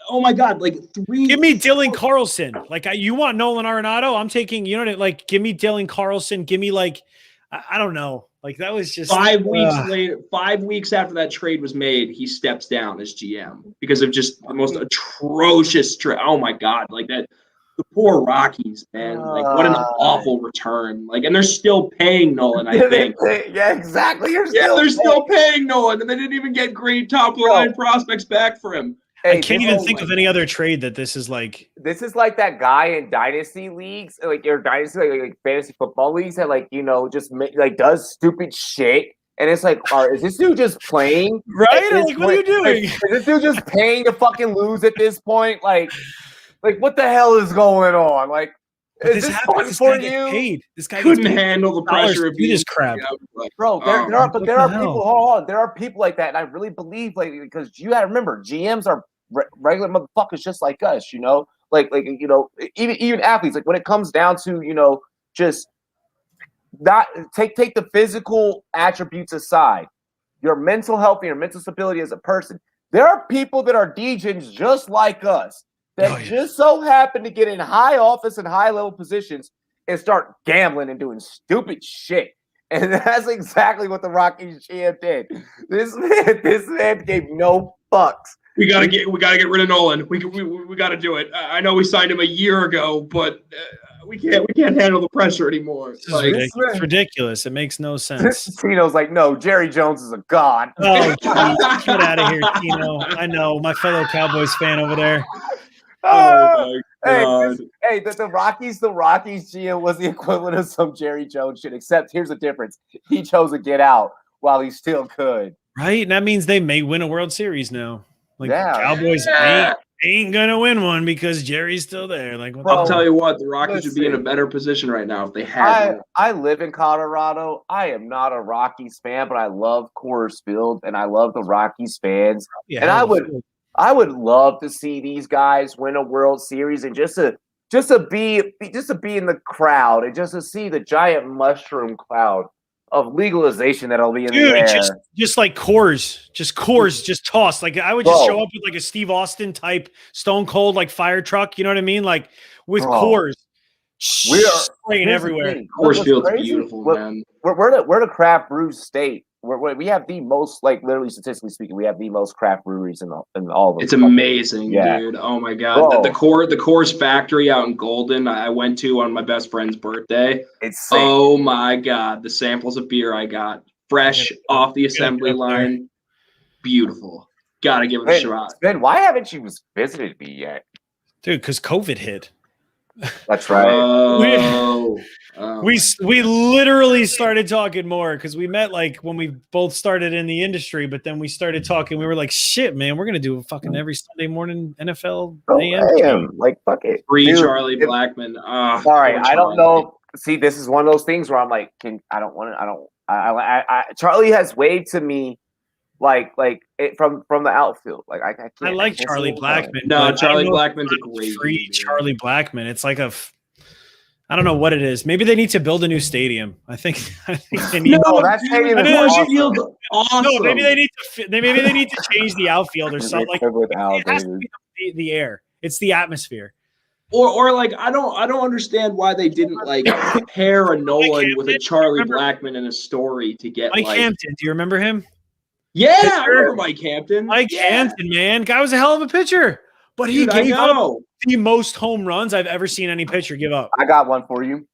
oh my God, like 3. Give me Dylan Carlson. Like, you want Nolan Arenado? I'm taking, give me Dylan Carlson. Give me I don't know. Like, that was just 5 weeks later. 5 weeks after that trade was made, he steps down as GM because of just the most atrocious trade. Oh my God, like that. the poor Rockies, man. Like, what an awful return. Like, and they're still paying Nolan, I think. Yeah, exactly. They're still paying Nolan, and they didn't even get great top-line prospects back for him. I can't even think of any other trade that this is like. This is like that guy in dynasty leagues, like your dynasty, like fantasy football leagues that, like, you know, just does stupid shit. And it's like, is this dude just playing? Right? Like, what are you doing? Is this dude just paying to fucking lose at this point? Like what the hell is going on? Like, is this fun for you? Paid. This guy couldn't handle the pressure of this crap. Bro, there are people. Hold on, there are people like that, and I really believe, like, because you gotta remember, GMs are regular motherfuckers just like us, you know, like you know, even athletes. Like, when it comes down to, you know, just not take the physical attributes aside, your mental health and your mental stability as a person. There are people that are degens just like us that just so happen to get in high office and high level positions and start gambling and doing stupid shit. And that's exactly what the Rockies GM did. This man gave no fucks. We gotta get rid of Nolan. We gotta do it. I know we signed him a year ago, but we can't handle the pressure anymore. It's ridiculous. It makes no sense. Tino's like, no, Jerry Jones is a god. Oh, geez. Get out of here, Tino. I know, my fellow Cowboys fan over there. Oh my God. Hey, the Rockies GM was the equivalent of some Jerry Jones shit, except here's the difference. He chose to get out while he still could. Right, and that means they may win a World Series now. Like, Cowboys ain't gonna win one because Jerry's still there. Like, I'll tell you what, the Rockies would be in a better position right now if they had. I live in Colorado. I am not a Rockies fan, but I love Coors Field and I love the Rockies fans. Yeah, and I would love to see these guys win a World Series and just to be in the crowd and just to see the giant mushroom cloud of legalization that'll be in the air. Just like Coors, just tossed. Like, I would just show up with like a Steve Austin type Stone Cold like fire truck. You know what I mean? Like with Coors, we are spraying everywhere. Coors Field's beautiful, man. We're the craft brew state. We have the most, like, literally statistically speaking, we have the most craft breweries in all of them. It's amazing, dude. Oh my God. The Coors factory out in Golden, I went to on my best friend's birthday. It's sick. Oh my God. The samples of beer I got fresh off the assembly line. Beautiful. Gotta give it a shot. Ben, why haven't you visited me yet? Dude, because COVID hit. That's right. We literally started talking more because we met like when we both started in the industry, but then we started talking. We were like, "Shit, man, we're gonna do a fucking every Sunday morning NFL AM." Like, fuck it, free Charlie Blackmon. Sorry, I don't know. See, this is one of those things where I'm like, Charlie has waved to me. Like from the outfield. Like, I can't. I like Charlie Blackmon. No, Charlie Blackmon's a great free Charlie Blackmon. It's like I don't know what it is. Maybe they need to build a new stadium. I think they need. No, that stadium is awesome. No, maybe they need to change the outfield or something. Like, it has to be the air. It's the atmosphere. Or like I don't understand why they didn't like pair a Nolan with a Charlie Blackmon in a story to get Mike Hampton. Do you remember him? Yeah, I remember Mike Hampton. Hampton, man. Guy was a hell of a pitcher. But he gave up the most home runs I've ever seen any pitcher give up. I got one for you.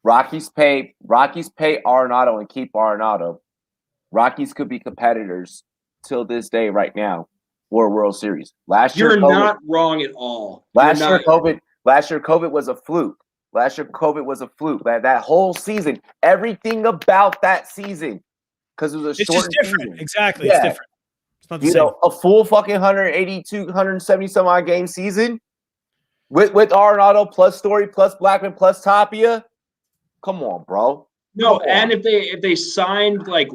Rockies pay Arenado and keep Arenado. Rockies could be competitors till this day right now for a World Series. You're not wrong at all. Last year COVID was a fluke. That whole season, everything about that season. Because it was it's just different. Season. Exactly. Yeah. It's different. It's not the same. Know, a full fucking 182, 170 some odd game season with Arenado plus Story plus Blackmon plus Tapia. Come on, bro. No, and if they signed like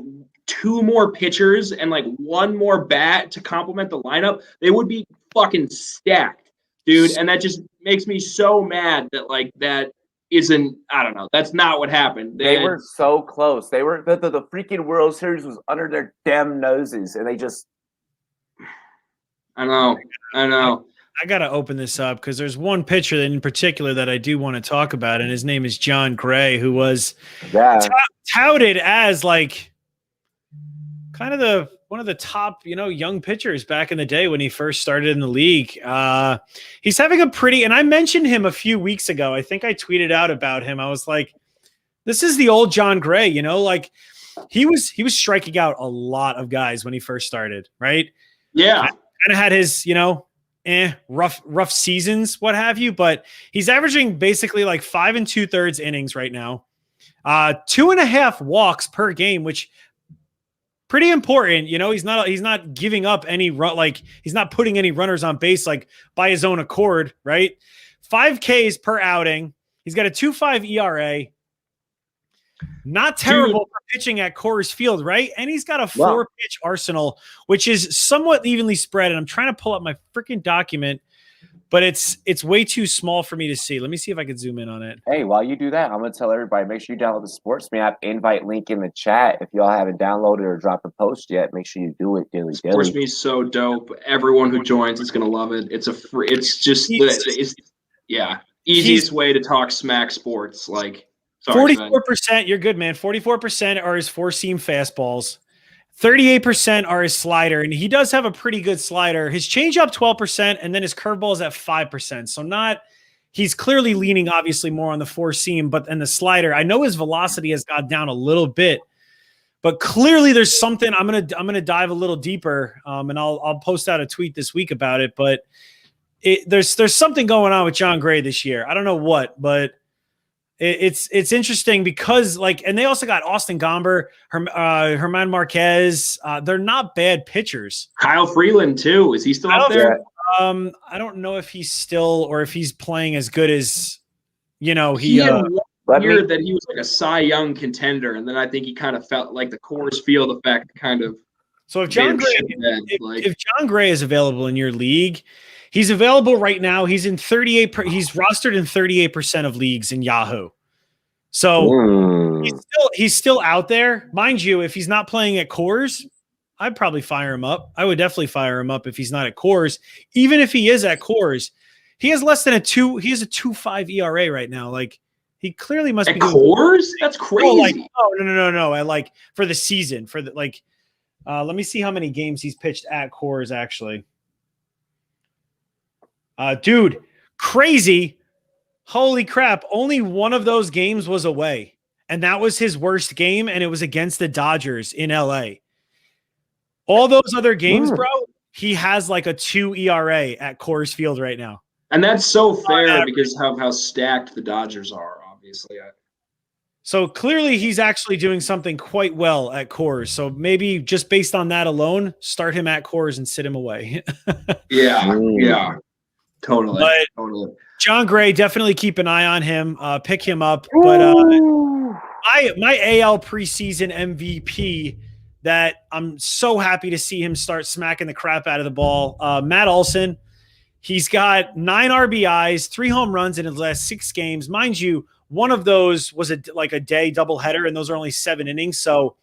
2 more pitchers and like 1 more bat to complement the lineup, they would be fucking stacked, dude. And that just makes me so mad that like that isn't, I don't know. That's not what happened. They were so close. They were the freaking World Series was under their damn noses, and they just. I know. I gotta open this up because there's one pitcher in particular that I do want to talk about, and his name is John Gray, who was touted as like kind of one of the top, young pitchers back in the day when he first started in the league. He's having and I mentioned him a few weeks ago. I think I tweeted out about him. I was like, this is the old John Gray, like he was striking out a lot of guys when he first started, right? Yeah. Kind of had his, rough seasons, what have you, but he's averaging basically like 5 2/3 innings right now. 2.5 walks per game, which pretty important. He's not giving up any run, like he's not putting any runners on base, like by his own accord, right? 5 Ks per outing. He's got a 2.5 ERA. Not terrible for pitching at Coors Field, right? And he's got a 4-pitch arsenal, which is somewhat evenly spread. And I'm trying to pull up my freaking document, but it's way too small for me to see. Let me see if I can zoom in on it. Hey, while you do that, I'm going to tell everybody, make sure you download the SportsMe app, invite link in the chat. If y'all haven't downloaded or dropped a post yet, make sure you do it daily. SportsMe is so dope. Everyone who joins is going to love it. It's easiest way to talk smack sports. Like, 44%, you're good, man. 44% are his 4-seam fastballs. 38% are his slider, and he does have a pretty good slider. His changeup 12%, and then his curveball is at 5%. So he's clearly leaning obviously more on the 4-seam, and the slider. I know his velocity has gone down a little bit, but clearly there's something. I'm gonna dive a little deeper, and I'll post out a tweet this week about it. But there's something going on with John Gray this year. I don't know what, but it's interesting because and they also got Austin Gomber, Herman Marquez. They're not bad pitchers. Kyle Freeland too. Is he still out there? I don't know if he's still or if he's playing as good as he had that he was like a Cy Young contender, and then I think he kind of felt like the Coors Field effect kind of. So if John Gray is available in your league, he's available right now. He's in 38. He's rostered in 38% of leagues in Yahoo. So he's still out there, mind you. If he's not playing at Coors, I'd probably fire him up. I would definitely fire him up if he's not at Coors. Even if he is at Coors, he has less than a 2. He has a 2.5 ERA right now. Like he clearly must at be Coors. That's crazy. No. I like for the season for the let me see how many games he's pitched at Coors actually. Dude, crazy. Holy crap. Only one of those games was away. And that was his worst game. And it was against the Dodgers in LA. All those other games, bro, he has like a 2 ERA at Coors Field right now. And that's so fair because of how stacked the Dodgers are, obviously. So clearly he's actually doing something quite well at Coors. So maybe just based on that alone, start him at Coors and sit him away. Yeah. Totally. But John Gray, definitely keep an eye on him. Pick him up. But my AL preseason MVP that I'm so happy to see him start smacking the crap out of the ball. Matt Olson. He's got 9 RBIs, 3 home runs in his last 6 games. Mind you, one of those was a day doubleheader, and those are only 7 innings. So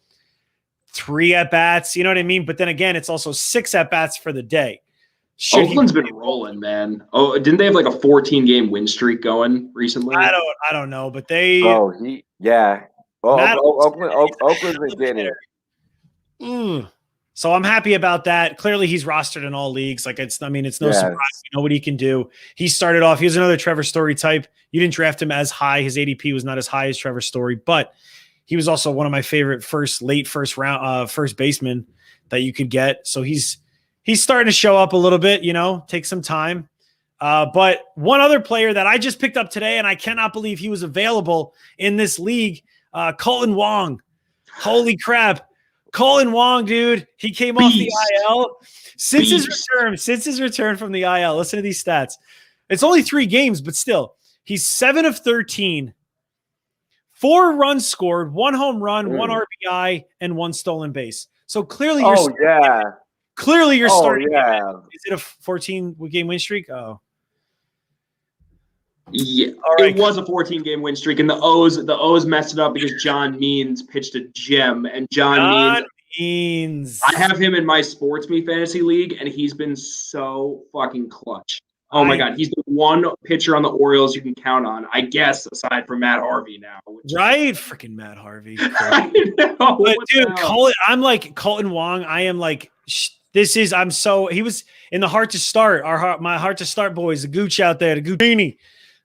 3 at-bats, you know what I mean? But then again, it's also 6 at-bats for the day. Oakland's been rolling, man. Oh, didn't they have like a 14-game win streak going recently? I don't know, but they. Oh, yeah. Well, Oakland's been getting it. So I'm happy about that. Clearly, he's rostered in all leagues. It's no surprise. You know what he can do. He started off. He was another Trevor Story type. You didn't draft him as high. His ADP was not as high as Trevor Story, but he was also one of my favorite first round first baseman that you could get. So he's starting to show up a little bit. Take some time. But one other player that I just picked up today, and I cannot believe he was available in this league, Colin Wong. Holy crap. Colin Wong, dude, he came off the IL since his return from the IL. Listen to these stats. It's only 3 games, but still, he's 7 of 13, 4 runs scored, 1 home run, 1 RBI, and 1 stolen base. So clearly, you're starting. Yeah. Is it a 14-game win streak? Oh. Yeah, It was a 14-game win streak, and the O's messed it up because John Means pitched a gem, and John Means. I have him in my SportsMe fantasy league, and he's been so fucking clutch. Oh my God, he's the one pitcher on the Orioles you can count on, I guess, aside from Matt Harvey now. Right, freaking Matt Harvey. I know. But dude, I'm like Colton Wong. I am like, he was in the Heart to Start. My Heart to Start boys, the Gooch out there, the Goochini.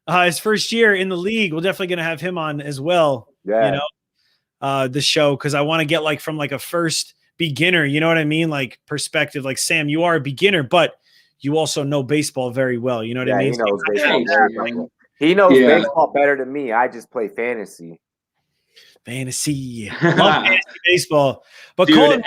His first year in the league. We're definitely gonna have him on as well. Yeah. You know, the show because I want to get like from like a first beginner. You know what I mean? Like perspective. Like Sam, you are a beginner, but you also know baseball very well. You know what I mean? He knows baseball He knows baseball better than me. I just play fantasy. Fantasy. Love fantasy baseball. But dude, Colin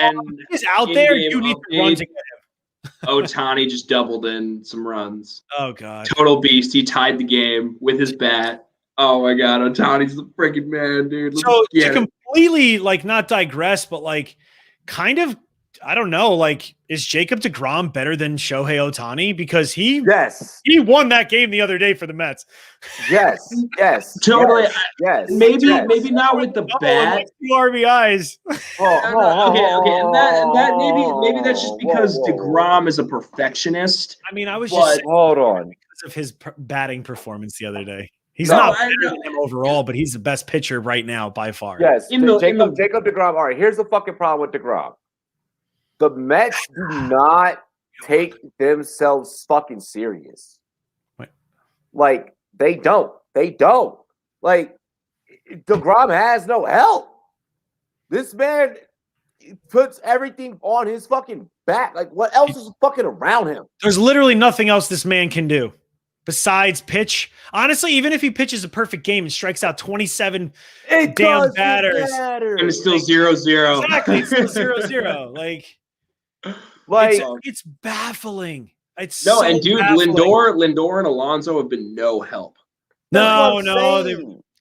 is out there. You need to run to get him. Ohtani just doubled in some runs. Oh, God. Total beast. He tied the game with his bat. Oh, my God. Ohtani's the freaking man, dude. So to completely, like, not digress, but, like, kind of, I don't know, like, is Jacob deGrom better than Shohei Ohtani? Because he won that game the other day for the Mets. Yes. Totally. Yes. Maybe not with the bat. Like 2 RBIs. Okay. And that maybe that's just because deGrom is a perfectionist. I mean, I was just saying hold on because of his batting performance the other day. He's not better than him overall, but he's the best pitcher right now by far. Yes. Jacob deGrom. All right, here's the fucking problem with deGrom. The Mets do not take themselves fucking serious. What? Like, they don't. Like, deGrom has no help. This man puts everything on his fucking back. Like, what else is fucking around him? There's literally nothing else this man can do besides pitch. Honestly, even if he pitches a perfect game and strikes out 27 damn batters. And it's still 0-0. Exactly. It's still 0-0. Like it's baffling. And dude, baffling. Lindor and Alonso have been no help. No.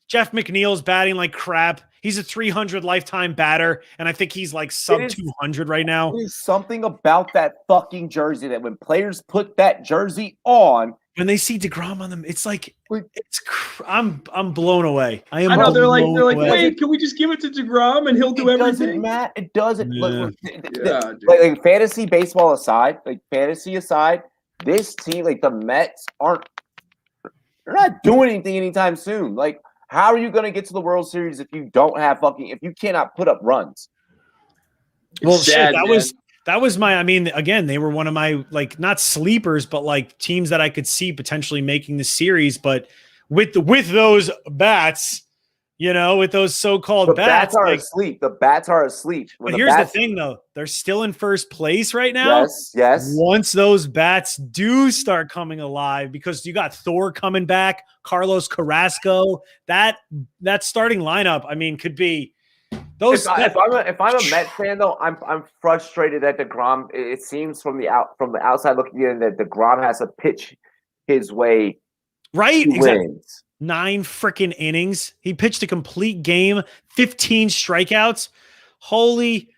Jeff McNeil's batting like crap. He's a 300 lifetime batter, and I think he's like sub 200 right now. There's something about that fucking jersey that when players put that jersey on, when they see deGrom on them, it's like I'm blown away. I know they're like, wait, can we just give it to deGrom and he'll do everything? It doesn't. Like fantasy baseball aside, this team, like the Mets, they're not doing anything anytime soon. Like, how are you going to get to the World Series if you cannot put up runs? Well, sad, shit, that was my, I mean, again, they were one of my, like, not sleepers, but like teams that I could see potentially making the series. But with those bats, with those so-called bats are asleep. The bats are asleep. But here's the thing, though. They're still in first place right now. Yes. Once those bats do start coming alive, because you got Thor coming back, Carlos Carrasco, that starting lineup, I mean, could be those. If I'm a Mets fan, though, I'm frustrated that deGrom. It seems from the outside looking in that deGrom has to pitch his way. Right. Exactly. Wins. 9 freaking innings. He pitched a complete game, 15 strikeouts. Holy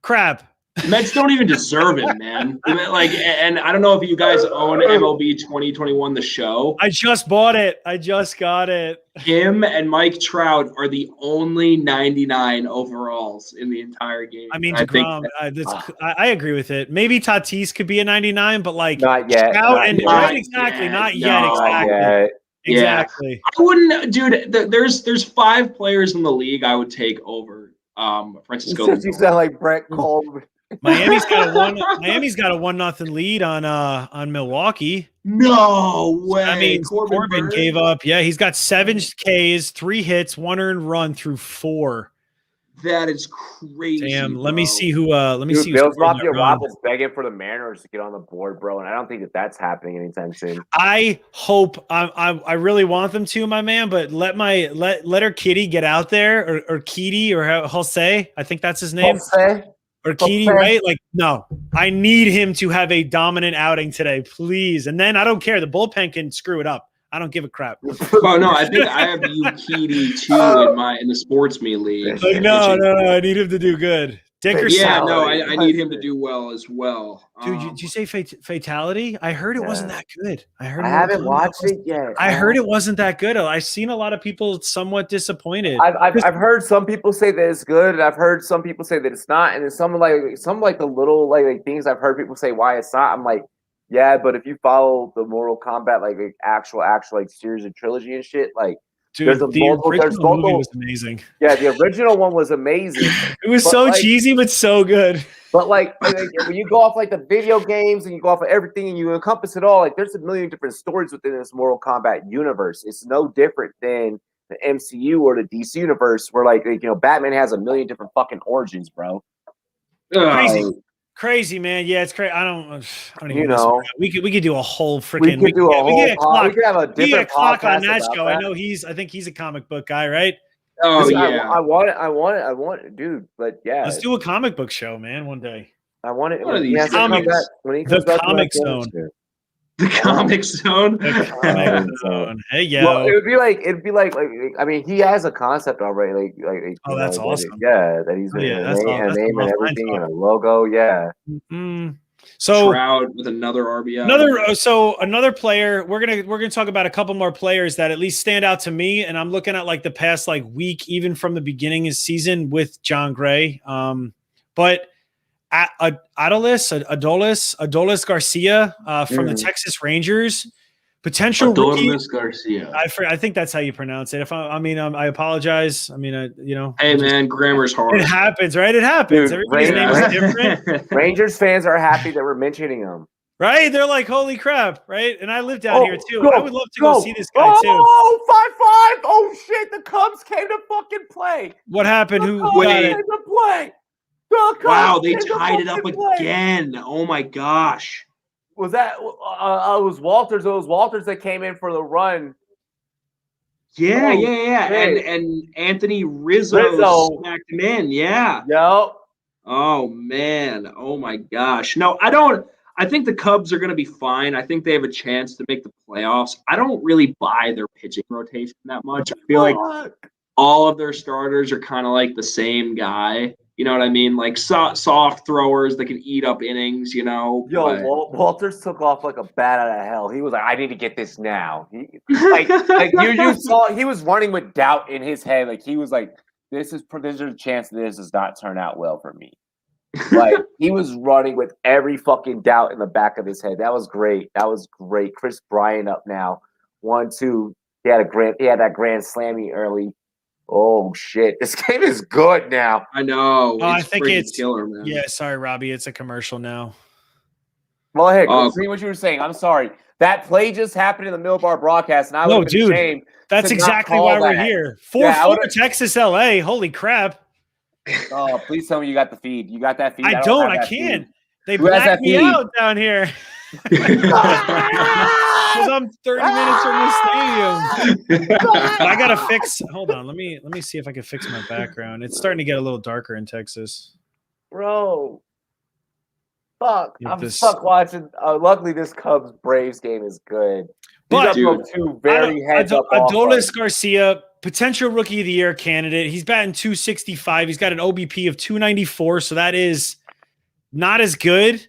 crap. Mets don't even deserve it, man. Like, and I don't know if you guys own MLB 2021, the show. I just bought it. I just got it. Him and Mike Trout are the only 99 overalls in the entire game. I mean, I agree with it. Maybe Tatis could be a 99, but like not yet. Not yet. Exactly. I wouldn't, dude. There's 5 players in the league I would take over Francisco. You sound like Brett Cole. Miami's got a 1-0 lead on Milwaukee. No way. I mean, Corbin gave up. Yeah, he's got 7 Ks, 3 hits, 1 earned run through 4. That is crazy. Damn. Bro. Let me see who. Bills Mafia Rob was begging for the Mariners to get on the board, bro, and I don't think that's happening anytime soon. I hope. I really want them to, my man. But let her Kitty get out there, or Kitty, or Jose. I think that's his name. Jose. Or Kitty, right? Like, no, I need him to have a dominant outing today, please. And then I don't care. The bullpen can screw it up. I don't give a crap. Oh no, I think I have you Kitty too in the SportsMe league. Like, no, I need him to do good. I need him to do well as well. Dude, did you say fatality? I heard it wasn't that good. I haven't watched it yet. I heard it wasn't that good. I've seen a lot of people somewhat disappointed. I've heard some people say that it's good, and I've heard some people say that it's not. And then some like the little like things I've heard people say why it's not. I'm like, Yeah, but if you follow the Mortal Kombat like actual like series and trilogy and shit, like Dude, the original movie was amazing. Yeah, the original one was amazing. It was so cheesy, but so good. But like when you go off like the video games and you go off of everything and you encompass it all, like there's a million different stories within this Mortal Kombat universe. It's no different than the MCU or the DC universe, where like Batman has a million different fucking origins, bro. Crazy, man. Yeah, it's crazy. I don't even we could do a whole freaking. We could have a different clock on that show. That. I think he's a comic book guy, right? Oh yeah. I want it, dude. But yeah, let's do a comic book show, man. One day. I want it when he comes back. The Comic Zone. The Comic Zone. The Comic Zone. Hey yo. Well, it'd be like I mean, he has a concept already. Oh, that's awesome. That he's a name and everything and a logo. Yeah. Mm-hmm. So Trout with another RBI. Another player. We're gonna talk about a couple more players that at least stand out to me. And I'm looking at like the past like week, even from the beginning of the season with John Gray. But Adolis Garcia from the Texas Rangers, potential rookie. Garcia. I think that's how you pronounce it. I apologize. I mean, Hey man, grammar's hard. It happens, right? It happens. Dude, Everybody's name is different. Rangers fans are happy that we're mentioning him. Right? They're like, holy crap, right? And I live down here too. I would love to go see this guy too. Oh, 5-5. Oh shit, the Cubs came to fucking play. What happened? Who came to play? Wow, they tied it up again. Oh my gosh. Was that it was Walters? It was Walters that came in for the run. Yeah. And Anthony Rizzo smacked him in. Yeah. Yep. Oh man. Oh my gosh. No, I think the Cubs are going to be fine. I think they have a chance to make the playoffs. I don't really buy their pitching rotation that much. I feel like all of their starters are kind of like the same guy. You know what I mean? Like soft throwers that can eat up innings, Walters took off like a bat out of hell. He was like, I need to get this now. You saw he was running with doubt in his head. Like he was like, there's a chance this does not turn out well for me. Like he was running with every fucking doubt in the back of his head. That was great. Chris Bryant up now. 1-2. He had that grand slammy early. Oh shit! This game is good now. I know. I think it's killer, man. Yeah, sorry, Robbie. It's a commercial now. Well, hey, see what you were saying. I'm sorry. That play just happened in the middle of our broadcast, and I would have been ashamed. That's exactly why we're here. 4-4 Texas, LA. Holy crap! Oh, please tell me you got the feed. You got that feed? I don't. I can't. They blacked me out down here. Because I'm 30 minutes from the stadium. But I gotta fix. Hold on. Let me see if I can fix my background. It's starting to get a little darker in Texas. Bro, fuck! I'm stuck watching. Luckily, this Cubs Braves game is good. But two very heads up. Adolis Garcia, potential rookie of the year candidate. He's batting 265. He's got an OBP of 294. So that is not as good.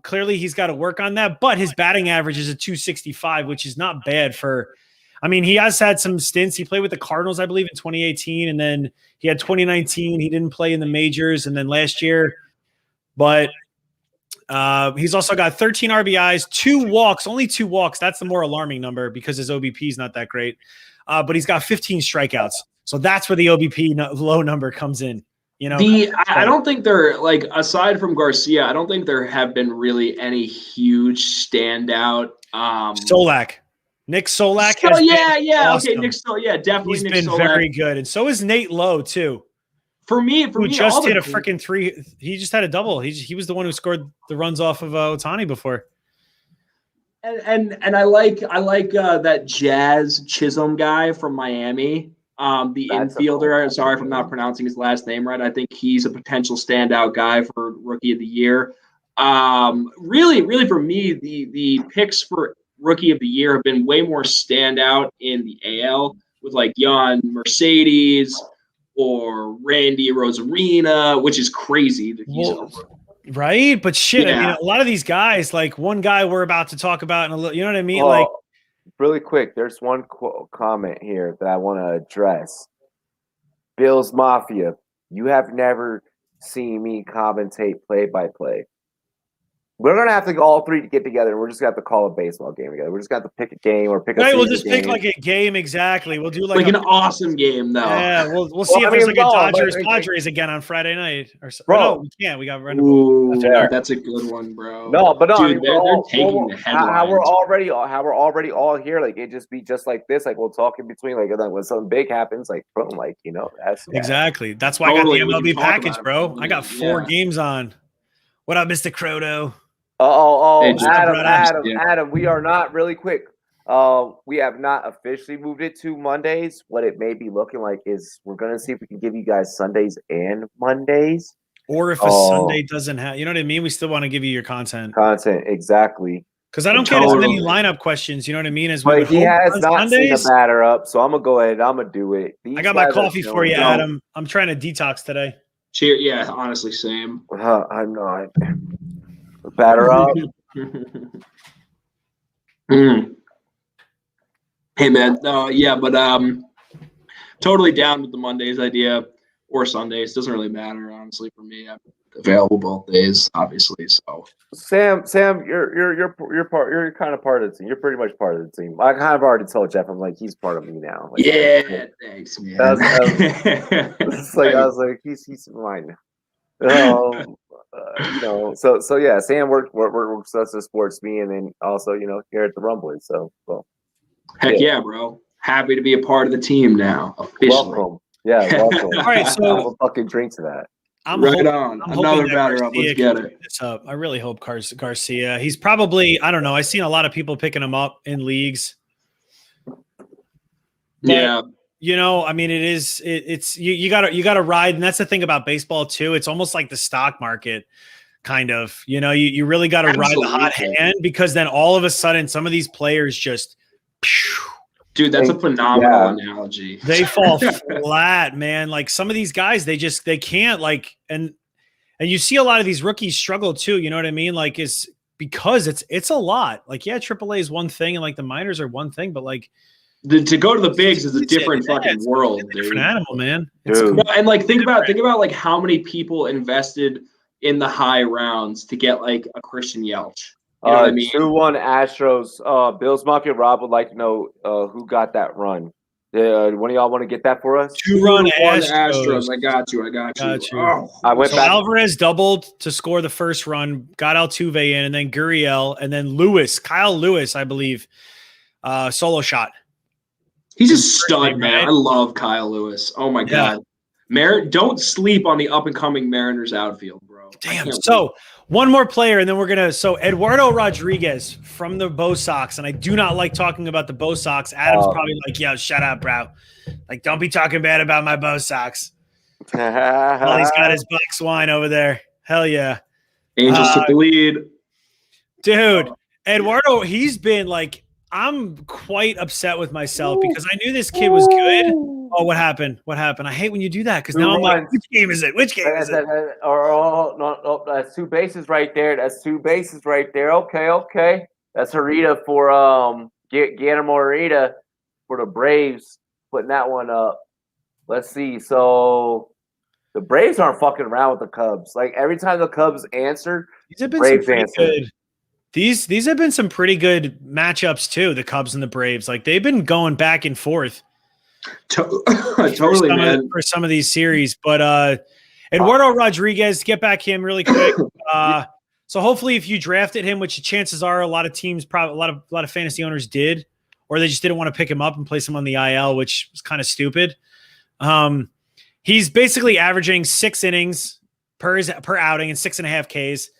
Clearly he's got to work on that, but his batting average is a 265, which is not bad he has had some stints. He played with the Cardinals, I believe, in 2018, and then he had 2019. He didn't play in the majors, and then last year, but he's also got 13 RBIs, 2 walks, only 2 walks. That's the more alarming number because his OBP is not that great. But he's got 15 strikeouts. So that's where the OBP low number comes in. I don't think they're like, aside from Garcia, I don't think there have been really any huge standout. Nick Solak. Awesome. Okay, Nick Solak. Yeah, definitely. He's been very good, and so is Nate Lowe too. For me, just hit a freaking 3. He just had a double. He was the one who scored the runs off of Ohtani before. And I like that Jazz Chisholm guy from Miami. The infielder. Sorry if I'm not pronouncing his last name right. I think he's a potential standout guy for Rookie of the Year. Really for me, the picks for Rookie of the Year have been way more standout in the AL with like Jan Mercedes or Randy Rosarina, which is crazy that he's right. But shit, I mean, a lot of these guys, like one guy we're about to talk about in a little, you know what I mean? Really quick, there's one comment here that I want to address. Bills Mafia, you have never seen me commentate play-by-play. We're gonna have to all three to get together, and we're just gonna have to call a baseball game together. We're just gonna have to pick a game or pick a. Right, we'll season just pick game. like a game exactly. We'll do like an awesome game though. Yeah, we'll see if there's like a Dodgers Padres again on Friday night or so. Bro, no, we can't. We got Ooh, that's a good one, bro. No, but no, dude, they're taking the headlines. How we're already all here. Like it just be just like this. Like we'll talk in between. Like when something big happens, like boom, like that's exactly. That's why I got the MLB package, bro. I got 4 games on. What up, Mr. Croto? Adam, we are not really quick. We have not officially moved it to Mondays. What it may be looking like is we're gonna see if we can give you guys Sundays and Mondays. Or if a Sunday doesn't have, you know what I mean? We still want to give you your content. Exactly. Because I don't get as many lineup questions, you know what I mean? As we he has not seen the batter up, so I'm gonna go ahead. I'm gonna do it. I got my coffee for you, Adam. I'm trying to detox today. Cheers. Yeah, honestly, same. I'm not. Batter up. Hey man, but totally down with the Mondays idea or Sundays. Doesn't really matter, honestly, for me. I'm available both days, obviously. So Sam, you're kind of part of the team. You're pretty much part of the team. I kind of already told Jeff. I'm like, he's part of me now. Like, thanks, man. I was like, he's mine. So yeah, Sam works us at SportsMe, and then also here at the Rumboyz. So heck yeah, bro! Happy to be a part of the team now. Officially. Welcome. Yeah, welcome. All right, so a fucking drink to that. I'm another batter up. Let's get it. I really hope Garcia. He's probably, I don't know. I've seen a lot of people picking him up in leagues. Yeah. I mean, it's you gotta ride, and that's the thing about baseball too. It's almost like the stock market, kind of. You really got to ride the hot hand, because then all of a sudden some of these players just, dude, that's a phenomenal analogy. They fall flat, man. Like some of these guys, they can't and you see a lot of these rookies struggle too. You know what I mean? Like it's because it's a lot. Like AAA is one thing, and like the minors are one thing, but like. To go to the bigs is a different fucking world, dude. Different animal, man. Cool. And like think about like how many people invested in the high rounds to get like a Christian Yelich. You know what I mean? 2-1 Astros. Bills Mafia Rob would like to know who got that run. One of y'all want to get that for us? 2-run Astros. I got you. Oh. I went back. Alvarez doubled to score the first run, got Altuve in, and then Gurriel, and then Kyle Lewis, I believe, solo shot. He's a stud, man. I love Kyle Lewis. Oh my God. Don't sleep on the up and coming Mariners outfield, bro. Damn. So one more player, and then we're gonna. So Eduardo Rodriguez from the Bo Sox, and I do not like talking about the Bo Sox. Adam's probably like, "Yo, shut up, bro. Like, don't be talking bad about my Bo Sox." Well, he's got his box wine over there. Hell yeah. Angels took the lead, dude. Eduardo, he's been like. I'm quite upset with myself because I knew this kid was good. Oh, what happened? I hate when you do that because now I'm like, which game is it? No, that's 2 bases right there. Okay. That's Harita for Guillermo Harita for the Braves, putting that one up. Let's see. So the Braves aren't fucking around with the Cubs. Like every time the Cubs answer, Braves answer. These have been some pretty good matchups too, the Cubs and the Braves. Like they've been going back and forth. Totally, man. For some of these series. But Eduardo Rodriguez, get back him really quick. So hopefully if you drafted him, which chances are a lot of teams, probably a lot of fantasy owners did, or they just didn't want to pick him up and place him on the IL, which was kind of stupid. He's basically averaging 6 innings per outing and 6.5 Ks.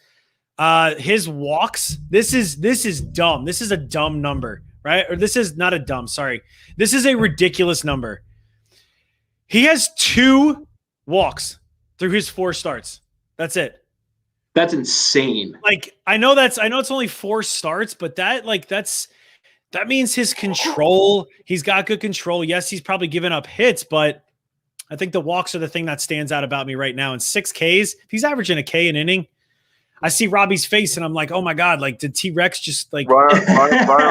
His walks, this is dumb. This is a dumb number, right? Or this is not a dumb, sorry. This is a ridiculous number. He has 2 walks through his 4 starts. That's it. That's insane. Like, I know it's only 4 starts, but that means his control, he's got good control. Yes, he's probably given up hits, but I think the walks are the thing that stands out about me right now. And 6 Ks, if he's averaging a K an inning, I see Robbie's face and I'm like, oh my God, like did T-Rex just like run on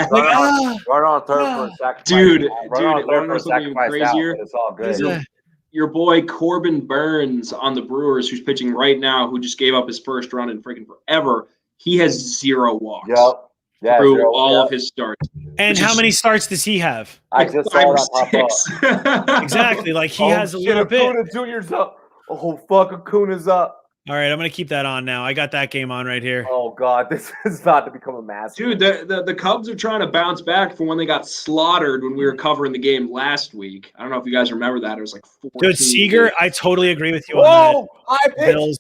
third for a sacrifice? Dude, something crazier? It's all good. Your boy Corbin Burns on the Brewers, who's pitching right now, who just gave up his first run in freaking forever. he has 0 walks. Yep. Yeah, through all of his starts. And how many starts does he have? I just saw that pop up. Exactly. Like he has a little bit. Acuna Jr.'s up. Oh, fuck, Acuna's up. All right, I'm going to keep that on now. I got that game on right here. Oh, God, this is about to become a massive. Dude, the Cubs are trying to bounce back from when they got slaughtered when we were covering the game last week. I don't know if you guys remember that. It was like 14. Dude, Seager, I totally agree with you on that. High pitch. Bills.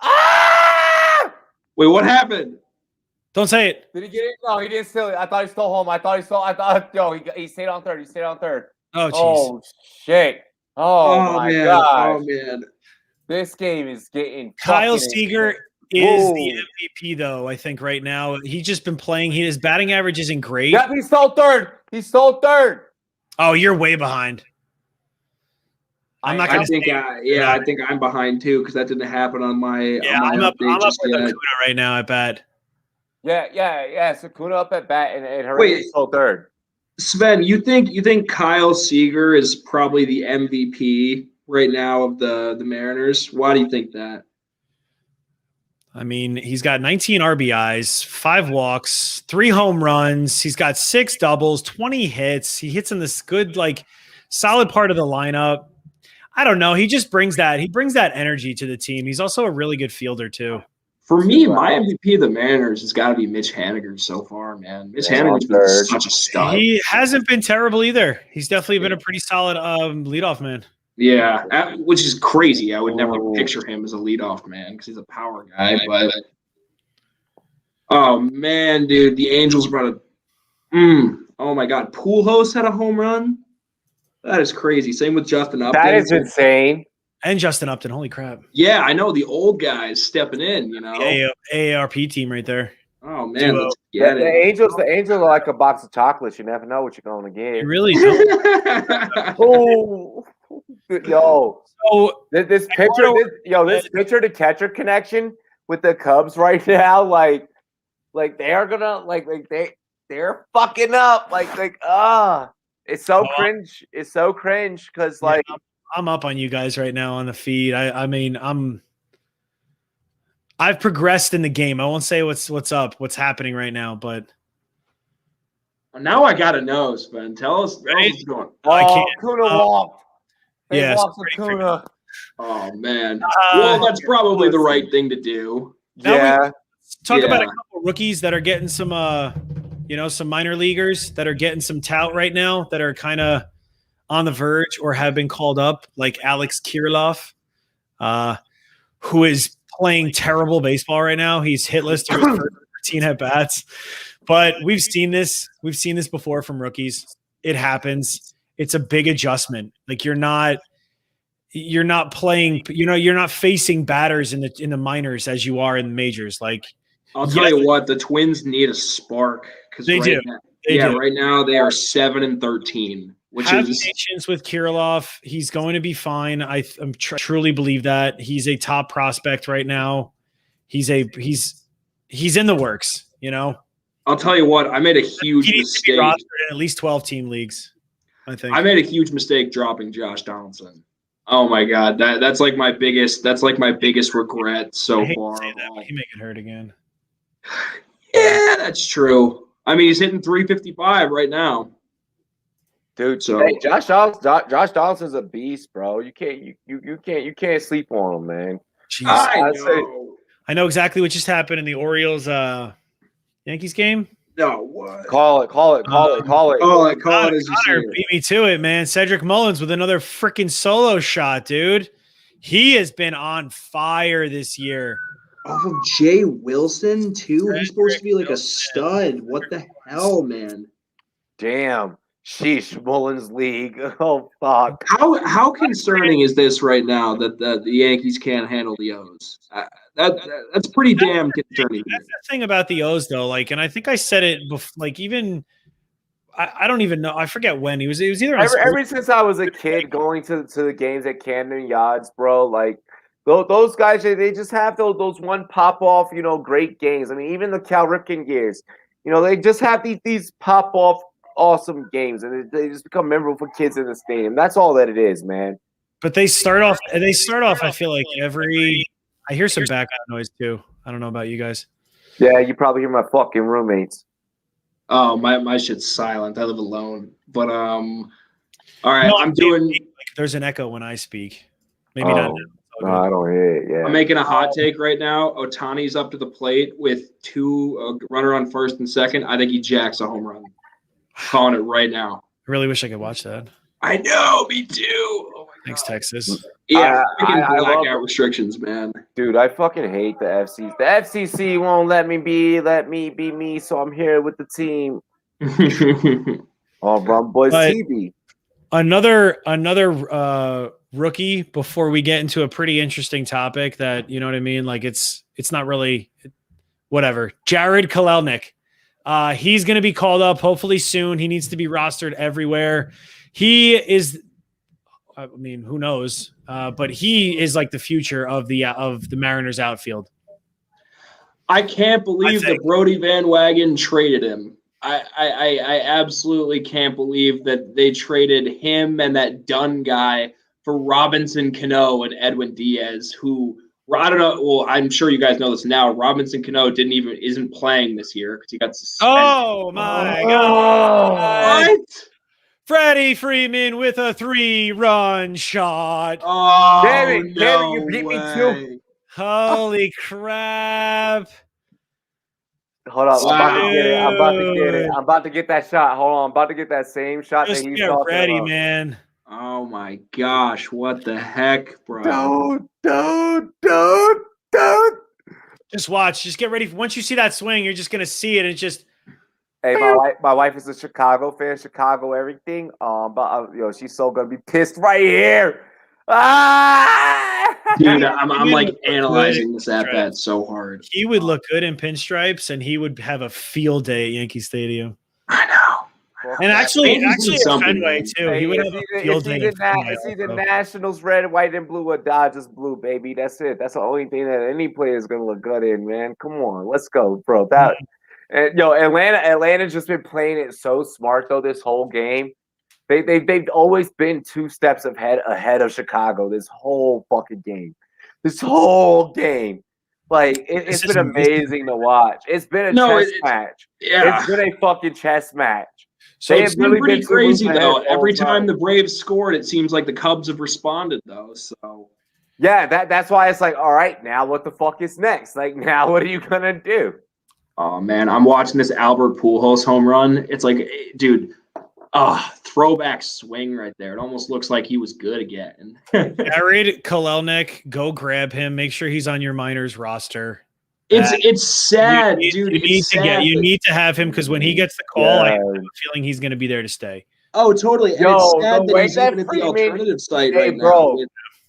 Ah! Wait, what happened? Don't say it. Did he get it? No, he didn't steal it. I thought he stole home. He stayed on third. He stayed on third. Oh, jeez. Oh, shit. Oh my man. God. Oh, man. This game is getting Kyle Seager is the MVP, though, I think, right now. He's just been playing. His batting average isn't great. Yep, he stole third. He stole third. Oh, you're way behind. I'm not going to say. I think I'm behind, too, because that didn't happen on my I'm up with Acuna right now at bat. Yeah. Acuna up at bat, and Hernandez stole third. Sven, you think Kyle Seager is probably the MVP right now of the Mariners? Why do you think that? I mean, he's got 19 RBIs, 5 walks, 3 home runs. He's got 6 doubles, 20 hits. He hits in this good, like, solid part of the lineup. I don't know. He just brings that. He brings that energy to the team. He's also a really good fielder too. For me, my MVP of the Mariners has got to be Mitch Haniger so far, man. Mitch Haniger's been such a stud. He hasn't been terrible either. He's definitely been a pretty solid leadoff man. Yeah, which is crazy. I would never picture him as a leadoff man because he's a power guy. But oh man, dude, the Angels brought oh my God, Pujols had a home run. That is crazy. Same with Justin Upton. That is insane. And Justin Upton, holy crap. Yeah, I know, the old guys stepping in, you know. The AARP team right there. Oh man, let's get it. The Angels are like a box of chocolates. You never know what you're going to get. You really don't. Yo. So this pitcher to catcher connection with the Cubs right now, like they're gonna they're fucking up. It's so cringe. It's so cringe because I'm up on you guys right now on the feed. I mean, I've progressed in the game. I won't say what's happening right now, but now I gotta know, Sven. Tell us what's going on. I can't. Acuna walked. Yeah. Acuna. Oh man. Well, that's probably the right thing to do. Now talk about a couple rookies that are getting some some minor leaguers that are getting some tout right now that are kind of on the verge or have been called up, like Alex Kirilloff, who is playing terrible baseball right now. He's hitless through his first 13 at bats. But we've seen this. We've seen this before from rookies. It happens. It's a big adjustment. Like you're not playing. You're not facing batters in the minors as you are in the majors. Like I'll tell you what, the Twins need a spark because they do. Right now they are 7-13. Have patience with Kirilloff. He's going to be fine. I truly believe that he's a top prospect right now. He's in the works. I'll tell you what. I made a huge mistake. To be rostered in at least 12-team leagues. I think I made a huge mistake dropping Josh Donaldson. Oh my God, that's like my biggest regret so far. Say that, but he may get hurt again. Yeah, that's true. I mean, he's hitting 355 right now. Dude, hey, Josh Donaldson's a beast, bro. You can't sleep on him, man. Jeez. I know exactly what just happened in the Orioles Yankees game. No, what? Call it. Call it. Connor beat me to it, man. Cedric Mullins with another freaking solo shot, dude. He has been on fire this year. Off of Jay Wilson, too? He's supposed to be like a stud. What the hell, man? Damn. Sheesh, Mullins League. Oh, fuck. How concerning is this right now that the Yankees can't handle the O's? That's pretty damn concerning. That's the thing about the O's, though. And I think I said it before, I don't even know. I forget when. It was either ever since I was a kid going to the games at Camden Yards, bro, those guys, they just have those one pop-off, great games. I mean, even the Cal Ripken years, they just have these pop-off awesome games, and they just become memorable for kids in the stadium. That's all that it is, man. But they start off. I feel like I hear some background noise too. I don't know about you guys. Yeah, you probably hear my fucking roommates. Oh, my shit's silent. I live alone. But all right, No, I'm doing. like, there's an echo when I speak. Maybe not. No, I don't hear it. Yeah. I'm making a hot take right now. Otani's up to the plate with two runner on first and second. I think he jacks a home run. Calling it right now. I really wish I could watch that. I know, me too. Oh my Thanks, God. Texas. Yeah, I blackout restrictions, man. Dude, I fucking hate the FCC. The FCC won't let me be me, so I'm here with the team on Rumboyz TV. Another rookie before we get into a pretty interesting topic that, you know what I mean? Like it's not really whatever. Jared Kalelnik. He's going to be called up hopefully soon. He needs to be rostered everywhere. He is, I mean, who knows? But he is like the future of the Mariners outfield. I can't believe that Brody Van Wagen traded him. I absolutely can't believe that they traded him and that Dunn guy for Robinson Cano and Edwin Diaz, who I don't know. Well, I'm sure you guys know this now. Robinson Cano isn't playing this year because he got suspended. Oh my God! What? Freddie Freeman with a 3-run shot. Oh, Damn it, no you beat way. me too. Holy crap. Hold on, Wow. I'm about to get it. I'm about to get that shot. Hold on, I'm about to get that same shot Just that he's get talking ready, about. man. Oh my gosh, what the heck, bro? Dude. Just watch. Just get ready. Once you see that swing, you're just gonna see it. And it's just Hey, my wife is a Chicago fan, Chicago everything. But she's so gonna be pissed right here. Dude, I'm like analyzing this at bat so hard. He would look good in pinstripes, and he would have a field day at Yankee Stadium. I know. And actually at something, Fenway man. too. He would have a field day. It's either Nationals red, white, and blue, or Dodgers blue, baby. That's it. That's the only thing that any player is gonna look good in, man. Come on, let's go, bro. Atlanta's just been playing it so smart though this whole game. They've always been 2 steps ahead of Chicago this whole fucking game. This whole game. Like it's been amazing to watch. It's been a chess match. Yeah. It's been a fucking chess match. So it's been pretty crazy though. Every time the Braves scored, it seems like the Cubs have responded though. So yeah, that's why it's like, all right, now what the fuck is next? Like now what are you gonna do? Oh man, I'm watching this Albert Pujols home run. It's like, dude, throwback swing right there. It almost looks like he was good again. Jared Kalelnik, go grab him. Make sure he's on your minors roster. It's sad, dude. You need to have him because when he gets the call, I have a feeling he's going to be there to stay. Oh, totally. And it's sad that he's even at the alternative site right now.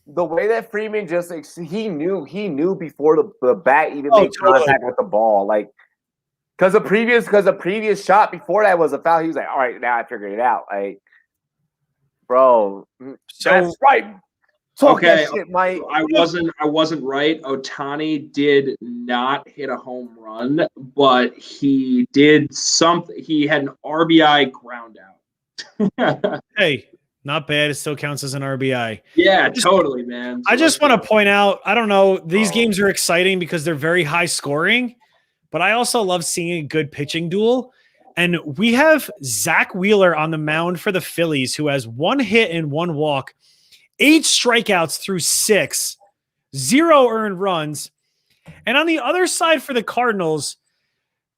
The way that Freeman just he knew before the bat even made contact with the ball, like because the previous shot before that was a foul. He was like, all right, now I figured it out. Like, bro, that's right. Okay, shit, Mike. I wasn't right. Otani did not hit a home run, but he did something. He had an RBI ground out. Hey, not bad. It still counts as an RBI. Yeah, totally, man. I just want to point out, I don't know, these games are exciting because they're very high scoring, but I also love seeing a good pitching duel. And we have Zach Wheeler on the mound for the Phillies, who has 1 hit and 1 walk, 8 strikeouts through 6, 0 earned runs. And on the other side for the Cardinals,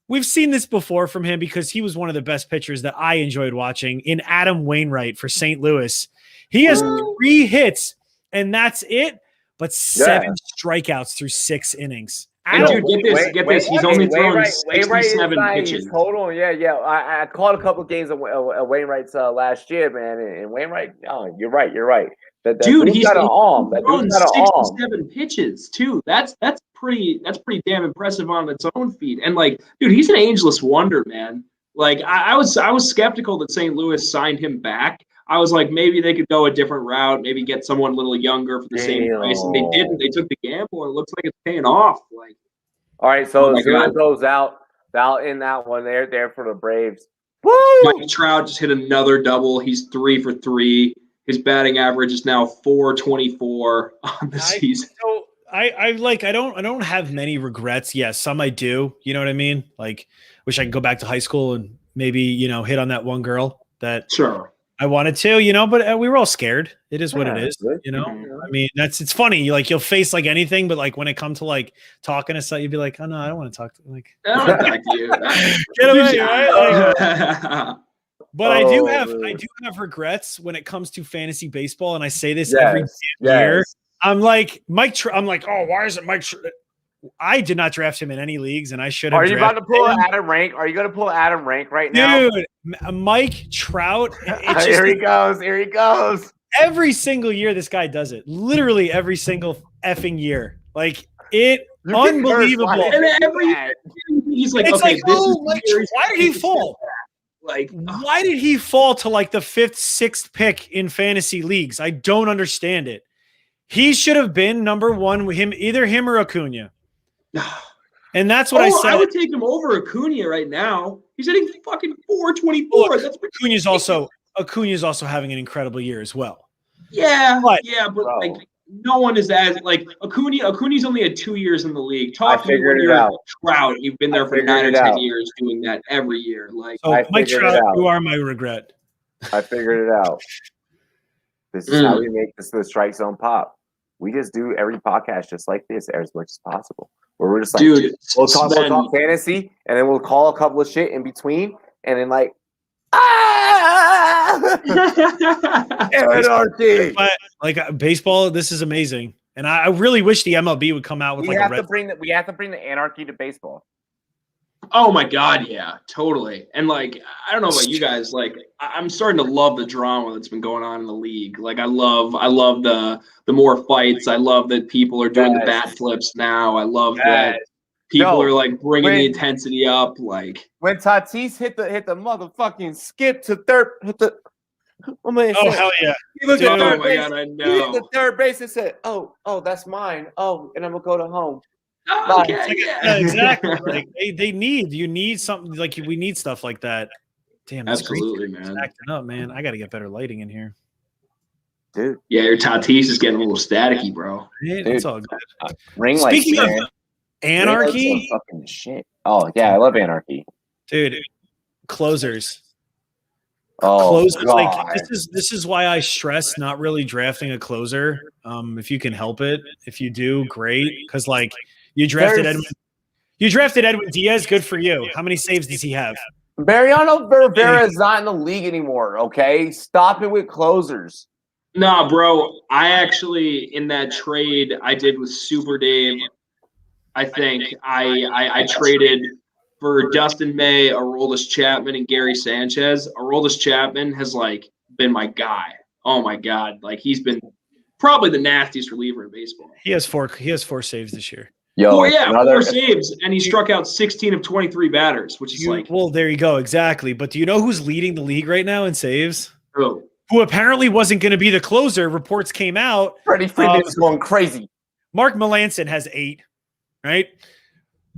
we've seen this before from him because he was one of the best pitchers that I enjoyed watching in Adam Wainwright for St. Louis. He has 3 hits, and that's it, but 7 strikeouts through 6 innings. And dude, get this. He's only thrown 67 pitches. Hold on, yeah. I called a couple of games of Wainwright's last year, man, and Wainwright. Oh, you're right. Dude, he's got an arm. That thrown dude's got an arm. 67 pitches too. That's pretty damn impressive on its own feet. And like, dude, he's an ageless wonder, man. Like, I was skeptical that St. Louis signed him back. I was like, maybe they could go a different route, maybe get someone a little younger for the same price, and they didn't. They took the gamble, and it looks like it's paying off. Like, all right, so Zero goes out in that one. They're there for the Braves. Woo! Mike Trout just hit another double. He's 3 for 3. His batting average is now .424 on the season. So I don't have many regrets. Yes, some I do. You know what I mean? Like, wish I could go back to high school and maybe, hit on that one girl that Sure. I wanted to, but we were all scared. It is what it is, Mhm. I mean, it's funny. Like, you'll face like anything, but like when it comes to like talking to something, you'd be like, oh no, I don't want to talk to like. I don't want to talk to you. Get away, right? Like, but I do man. have regrets when it comes to fantasy baseball, and I say this Yes, every year. yes. I'm like I'm like, oh, why is it Mike? I did not draft him in any leagues, and I should have. Are you about to pull him. Adam Rank? Are you going to pull Adam Rank right now? Dude, Mike Trout. It's Here he goes. Here he goes. Every single year, this guy does it. Literally every single effing year. Like, unbelievable. And every he's like, it's okay, like, this is why did he fall? Like, why did he fall to like the 5th, 6th pick in fantasy leagues? I don't understand it. He should have been number one. Either him or Acuna. And that's what I said. I would take him over Acuna right now. He's hitting fucking 424. Look, Acuna's also having an incredible year as well. Yeah, but like no one is as like Acuna's only had 2 years in the league. Talk to me when you're Trout. You've been there for 9 or 10 years doing that every year. Like, so Mike Trout, you are my regret. I figured it out. This is how we make this the Strike Zone pop. We just do every podcast just like this as much as possible. Where we're just like, dude, we'll talk fantasy, and then we'll call a couple of shit in between, and then like, anarchy. But like baseball, this is amazing, and I really wish the MLB would come out with we have to bring the anarchy to baseball. Oh my God, yeah, totally. And like, I don't know about you guys, like I'm starting to love the drama that's been going on in the league. Like I love the more fights. I love that people are doing the bat flips now. I love that people are like bringing the intensity up. Like when Tatis hit the motherfucking skip to third, oh hell yeah! He looked at third base. God, I know. He hit the third base and said, "Oh, that's mine. Oh, and I'm gonna go to home." Oh, okay, yeah. Exactly. Like you need something like we need stuff like that. Damn, absolutely, man. Acting up, man. I got to get better lighting in here, dude. Yeah, your Tatis is getting a little staticky, bro. It's all good. Ring Speaking lights, of anarchy, fucking shit. Oh yeah, I love anarchy, dude. Closers. Oh, closers. God. Like this is why I stress not really drafting a closer. If you can help it, if you do, great. Because like. You drafted Edwin Diaz. Good for you. How many saves does he have? Mariano Rivera is not in the league anymore. Okay, stop it with closers. Nah, bro. I actually in that trade I did with Super Dave. I think I traded for Dustin May, Aroldis Chapman, and Gary Sanchez. Aroldis Chapman has like been my guy. Oh my God, like he's been probably the nastiest reliever in baseball. He has 4 saves this year. Yo, 4 saves, and he struck out 16 of 23 batters, which is well, there you go, exactly. But do you know who's leading the league right now in saves? Who apparently wasn't going to be the closer? Reports came out. Freddie Freeman's going crazy. Mark Melancon has 8, right?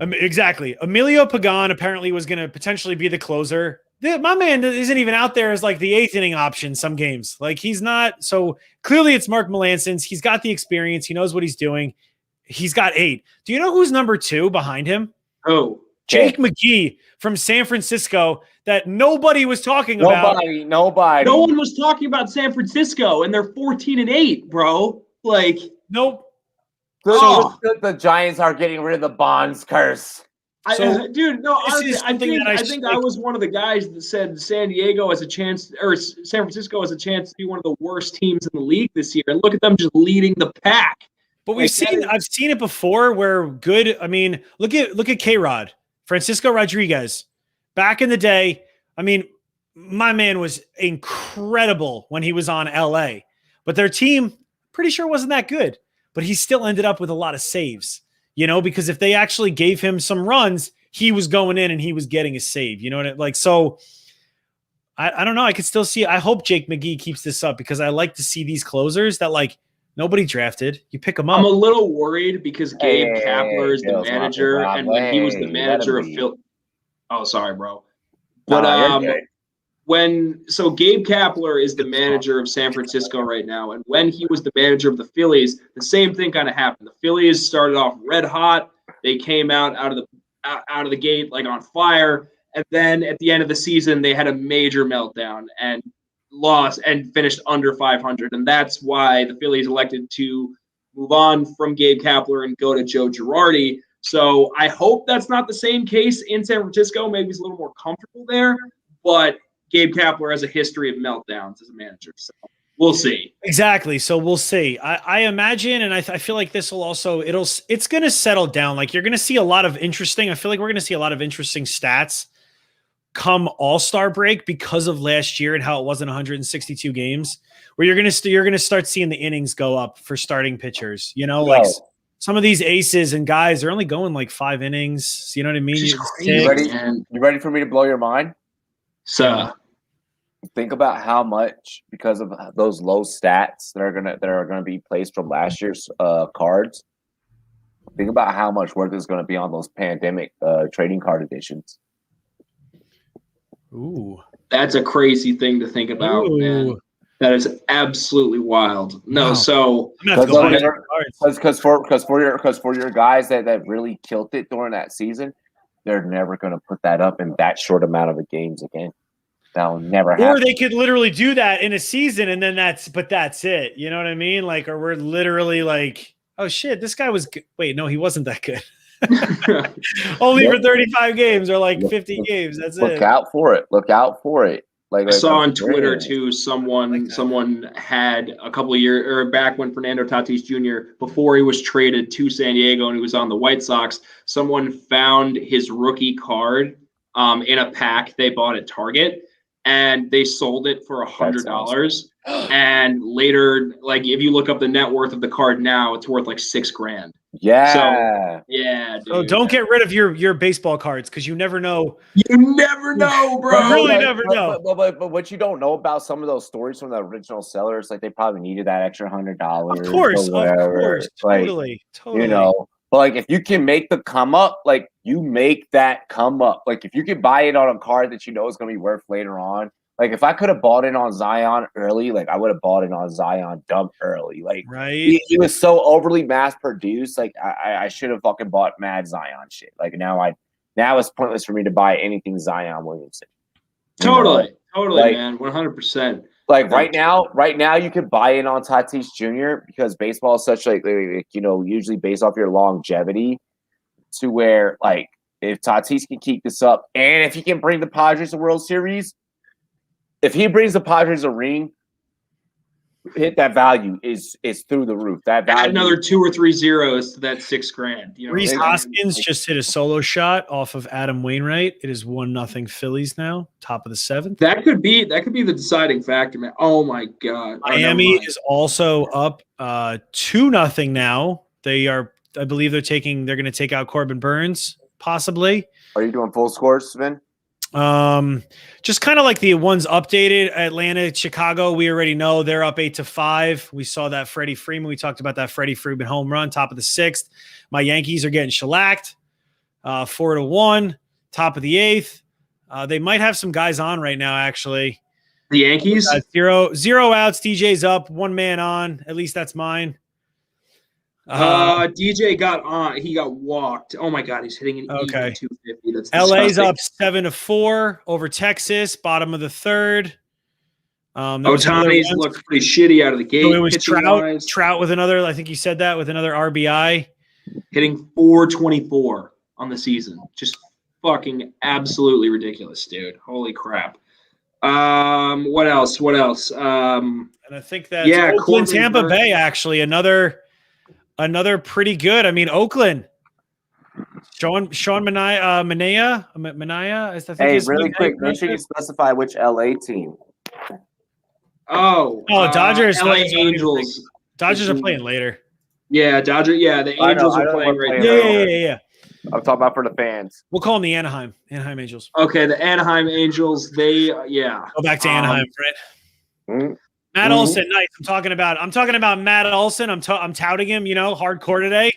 Exactly. Emilio Pagan apparently was going to potentially be the closer. My man isn't even out there as like the 8th inning option some games. Like he's not. So clearly it's Mark Melancon's. He's got the experience. He knows what he's doing. He's got 8. Do you know who's number 2 behind him? Oh, Jake McGee from San Francisco that nobody was talking about. Nobody. No one was talking about San Francisco, and they're 14-8, bro. Like, nope. The Giants are getting rid of the Bonds curse. Dude, no, honestly, I think I was one of the guys that said San Diego has a chance, or San Francisco has a chance to be one of the worst teams in the league this year. And look at them just leading the pack. But I've seen it before where good. I mean, look at K-Rod, Francisco Rodriguez. Back in the day, I mean, my man was incredible when he was on LA, but their team pretty sure wasn't that good. But he still ended up with a lot of saves, because if they actually gave him some runs, he was going in and he was getting a save. You know what I mean? Like, so I don't know. I could still see. I hope Jake McGee keeps this up because I like to see these closers that like. Nobody drafted. You pick them up. I'm a little worried because Gabe Kapler is the manager, and when he was the manager of Phil. Oh, sorry, bro. But So Gabe Kapler is the manager of San Francisco right now, and when he was the manager of the Phillies, the same thing kind of happened. The Phillies started off red hot. They came out of the gate like on fire, and then at the end of the season, they had a major meltdown and lost and finished under 500, and that's why the Phillies elected to move on from Gabe Kapler and go to Joe Girardi. So I hope that's not the same case in San Francisco. Maybe he's a little more comfortable there, but Gabe Kapler has a history of meltdowns as a manager, so we'll see. Exactly. So we'll see. I imagine, and I feel like this will also it's going to settle down. Like you're going to see a lot of interesting. I feel like we're going to see a lot of interesting stats come All-Star break because of last year and how it wasn't 162 games. Where you're going to start seeing the innings go up for starting pitchers. You know, like some of these aces and guys are only going like 5 innings. You know what I mean? You ready for me to blow your mind? So. Think about how much, because of those low stats that are gonna be placed from last year's cards. Think about how much work is going to be on those pandemic trading card editions. Ooh, that's a crazy thing to think about, man. That is absolutely wild. No, wow. So because for your guys that really killed it during that season, they're never going to put that up in that short amount of games again. That'll never happen. Or they could literally do that in a season and then that's it. You know what I mean? Like, or we're literally like, oh shit, this guy was good. Wait, no, he wasn't that good. Only for 35 games or like 50 games. That's it. Look out for it. Like I saw on Twitter too, someone had a couple of years or back when Fernando Tatis Jr. before he was traded to San Diego and he was on the White Sox, someone found his rookie card in a pack they bought at Target. And they sold it for $100. Awesome. And later, like if you look up the net worth of the card now, it's worth like $6,000. Yeah. So, yeah. Dude. So don't get rid of your baseball cards because you never know. You never know, bro. You really never know. But what you don't know about some of those stories from the original sellers, like they probably needed that extra $100. Of course, totally. You know. But, like, if you can make the come up, like, you make that come up. Like, if you can buy it on a card that you know is going to be worth later on. Like, if I could have bought it on Zion early, like, I would have bought it on Zion dump early. Like, right? He was so overly mass-produced. Like, I should have fucking bought mad Zion shit. Like, now it's pointless for me to buy anything Zion Williamson. Totally, like, man, 100%. Like right now you could buy in on Tatis Jr. because baseball is such like you know, usually based off your longevity to where like if Tatis can keep this up and if he can bring the Padres a World Series, if he brings the Padres a ring, that value is through the roof. That value, add another 2 or 3 zeros to that $6,000. You know, Rhys Hoskins just hit a solo shot off of Adam Wainwright. It is 1-0 Phillies now, top of the 7th. That could be the deciding factor, man. Oh my God. Miami is also up 2-0 now. I believe they're going to take out Corbin Burns, possibly. Are you doing full scores, Sven? Just kind of like the ones updated. Atlanta, Chicago, we already know they're up 8-5. We saw that Freddie Freeman. We talked about that Freddie Freeman home run, top of the 6th. My Yankees are getting shellacked, 4-1, top of the 8th. They might have some guys on right now, actually. The Yankees? Zero outs. DJ's up, 1 man on. At least that's mine. DJ got on. He got walked. Oh my God, he's hitting an 250. That's LA's up 7-4 over Texas, bottom of the 3rd. Ohtani's looked pretty shitty out of the gate. So it was Trout with another. I think you said that with another RBI, hitting 424 on the season. Just fucking absolutely ridiculous, dude. Holy crap. What else? And I think that's Oakland, Tampa Bay. Actually, another pretty good. I mean, Oakland. Sean Manaea. Hey, really quick, make sure you specify which LA team. Dodgers. LA Angels. Dodgers are playing later. Yeah, Dodgers. Yeah, the Angels are playing right now. Yeah. I'm talking about for the fans. We'll call them the Anaheim Angels. Okay, the Anaheim Angels. They Go back to Anaheim, right? Matt Olson, nice. I'm talking about Matt Olson. I'm touting him, hardcore today,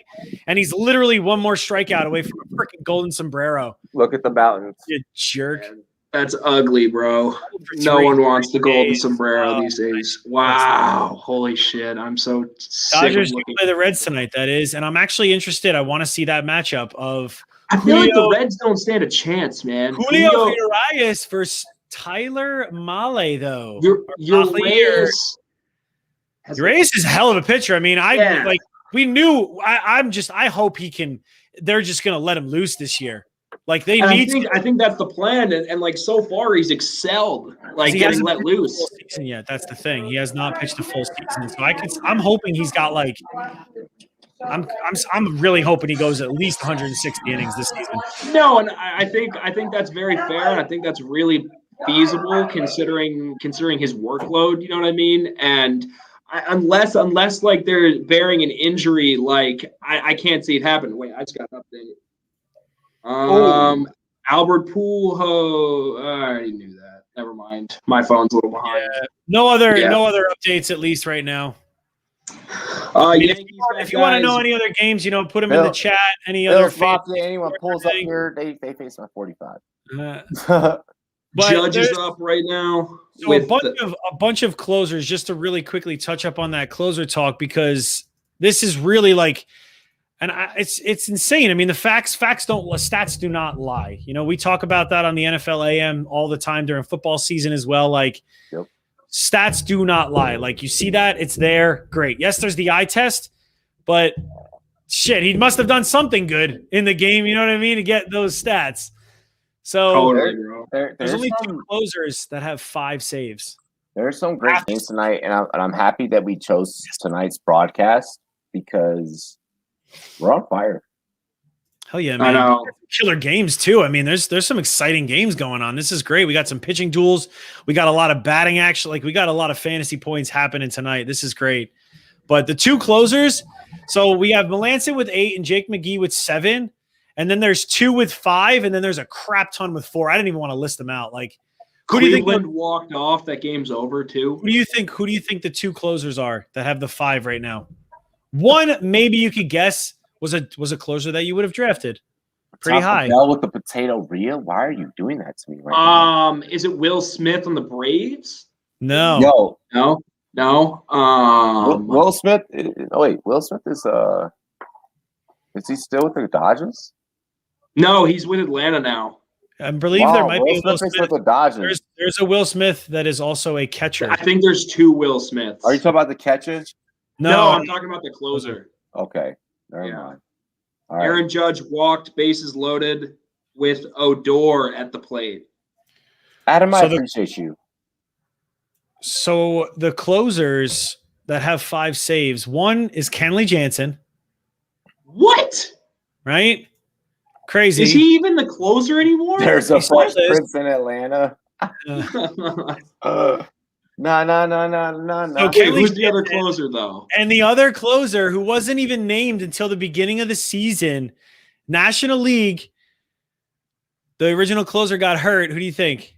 and he's literally one more strikeout away from a freaking golden sombrero. Look at the mountains. You jerk. That's ugly, bro. No one wants the golden sombrero these days. Wow. Holy shit. I'm so sick Dodgers of do looking. play the Reds tonight, that is. And I'm actually interested. I want to see that matchup of I feel like the Reds don't stand a chance, man. Julio Urias versus Tyler Mahle, though. Urias is a hell of a pitcher. I mean, we knew. I hope he can. They're just going to let him loose this year. Like they need. I think that's the plan, and like so far he's excelled. Like he hasn't let loose. Full season yet. That's the thing. He has not pitched a full season, so I'm hoping he's got like. I'm really hoping he goes at least 160 innings this season. No, and I think that's very fair, and I think that's really feasible considering his workload. You know what I mean? And unless like they're bearing an injury, like I can't see it happen. Wait, I just got an update. Albert Pujols. I already knew that. Never mind. My phone's a little behind. Yeah. No other updates at least right now. If you want to know any other games, put them in the chat. Any other anyone pulls up here, they face my 45. But Judge is up right now. So a bunch of closers, just to really quickly touch up on that closer talk, because this is really like, and it's insane. I mean, the stats do not lie. We talk about that on the NFL AM all the time during football season as well. Like, stats do not lie. Like, you see that, it's there. Great. Yes, there's the eye test, but shit, he must have done something good in the game. You know what I mean? To get those stats. So there's only 2 closers that have 5 saves. There's some great games tonight, and I'm happy that we chose tonight's broadcast because we're on fire. Hell yeah, man. I know. Killer games too. I mean, there's some exciting games going on. This is great. We got some pitching duels. We got a lot of batting action. Like, we got a lot of fantasy points happening tonight. This is great. But the 2 closers, so we have Melancon with 8 and Jake McGee with 7. And then there's 2 with 5, and then there's a crap ton with 4. I didn't even want to list them out. Like, who do you think walked off? That game's over too. Who do you think the 2 closers are that have the 5 right now? One, maybe you could guess, was a closer that you would have drafted pretty high. With the potato reel, why are you doing that to me right now? Is it Will Smith on the Braves? No. Will Smith. Oh wait, Will Smith is he still with the Dodgers? No, he's with Atlanta now. I believe there might be a Will Smith with the Dodgers. There's a Will Smith that is also a catcher. I think there's 2 Will Smiths. Are you talking about the catchers? No, I'm talking about the closer. Okay, never mind. All right. Aaron Judge walked, bases loaded, with Odor at the plate. Adam, I appreciate you. So the closers that have 5 saves, one is Kenley Jansen. What? Right? Crazy. Is he even the closer anymore? There's a Fresh Prince in Atlanta. No. Okay, who's the other closer, though? And the other closer, who wasn't even named until the beginning of the season, National League, the original closer got hurt. Who do you think?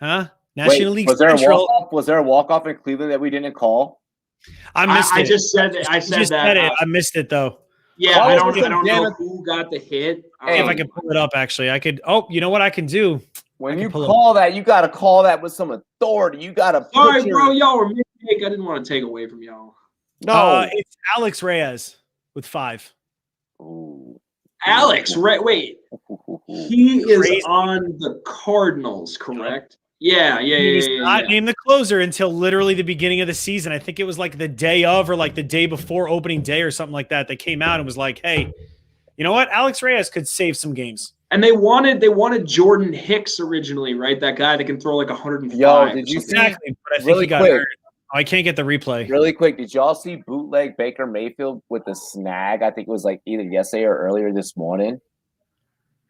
Huh? National League Central. Was there a walk-off in Cleveland that we didn't call? I missed it. I just said that. I said that. I missed it, though. Yeah, I don't know who got the hit. If I can pull it up, actually. I could. Oh, you know what I can do? When you call that, you got to call that with some authority. You got to. Sorry, bro. Y'all were mistake. I didn't want to take away from y'all. No, it's Alex Reyes with 5. Ooh. Alex, wait. He is on the Cardinals, correct? Yeah. He's not named the closer until literally the beginning of the season. I think it was like the day of or like the day before opening day or something like that. They came out and was like, hey, you know what? Alex Reyes could save some games. And they wanted Jordan Hicks originally, right? That guy that can throw like 105. Yo, did you exactly? But I think he got hurt. Oh, I can't get the replay. Really quick, did y'all see bootleg Baker Mayfield with the snag? I think it was like either yesterday or earlier this morning.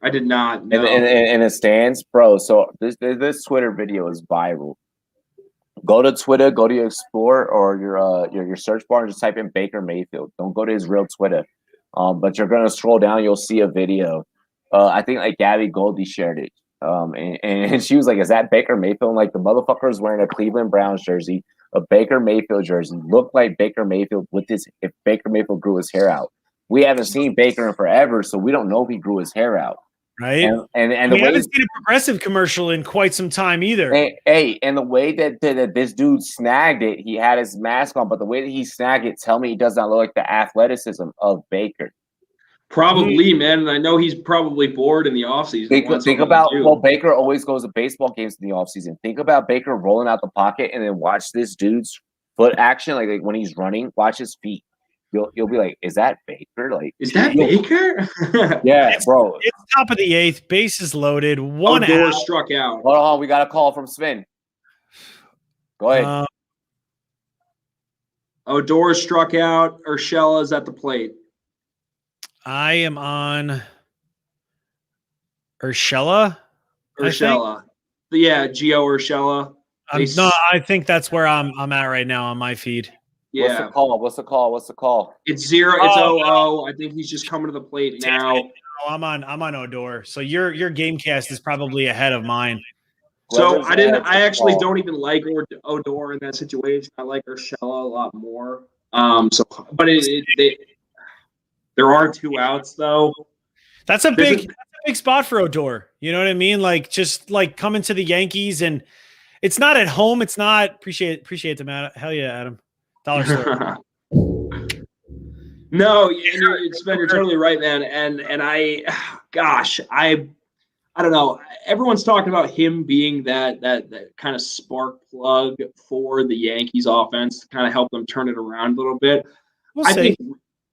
I did not. No. In the stands, bro. So this Twitter video is viral. Go to Twitter, go to your Explorer or your search bar, and just type in Baker Mayfield. Don't go to his real Twitter. But you're gonna scroll down, you'll see a video. I think like Gabby Goldie shared it. And she was like, "Is that Baker Mayfield?" Like the motherfucker is wearing a Cleveland Browns jersey, a Baker Mayfield jersey, looked like Baker Mayfield if Baker Mayfield grew his hair out. We haven't seen Baker in forever, so we don't know if he grew his hair out. right? And We haven't seen a Progressive commercial in quite some time either. And the way that this dude snagged it, he had his mask on, but the way that he snagged it, tell me he does not look like the athleticism of Baker. Probably, man. And I know he's probably bored in the offseason. Think about, well, Baker always goes to baseball games in the offseason. Think about Baker rolling out the pocket and then watch this dude's foot action, like when he's running, watch his feet. You'll be like, is that Baker? Like, is that Baker? Yeah, bro. It's top of the 8th, bases loaded, one out. Struck out. Hold on, we got a call from Sven. Go ahead. Odor struck out. Urshela's at the plate. I am on Urshela. Yeah, Gio Urshela. I think that's where I'm at right now on my feed. Yeah. What's the call? It's 0. It's 0-0. I think he's just coming to the plate now. No, I'm on Odor. So your Gamecast is probably ahead of mine. So I actually don't even like Odor in that situation. I like Urshela a lot more. But there are 2 outs though. That's a big spot for Odor. You know what I mean? Like just like coming to the Yankees, and it's not at home. It's not appreciate them, Adam. Hell yeah, Adam. Dollar store. No, you're totally right, man. And I don't know. Everyone's talking about him being that kind of spark plug for the Yankees offense to kind of help them turn it around a little bit. I think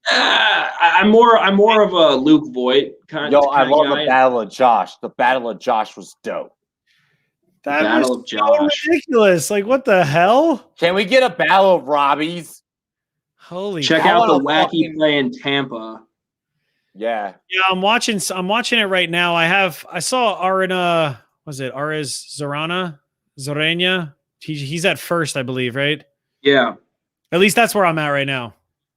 I'm more of a Luke Voigt kind of guy. I love the Battle of Josh. The Battle of Josh was dope. That was so ridiculous. Like, what the hell? Can we get a battle of Robbies? Holy! Check out the wacky play in Tampa. Yeah. Yeah, I'm watching it right now. I saw Arena. Was it Arez Zorana? He's at first, I believe, right? Yeah. At least that's where I'm at right now.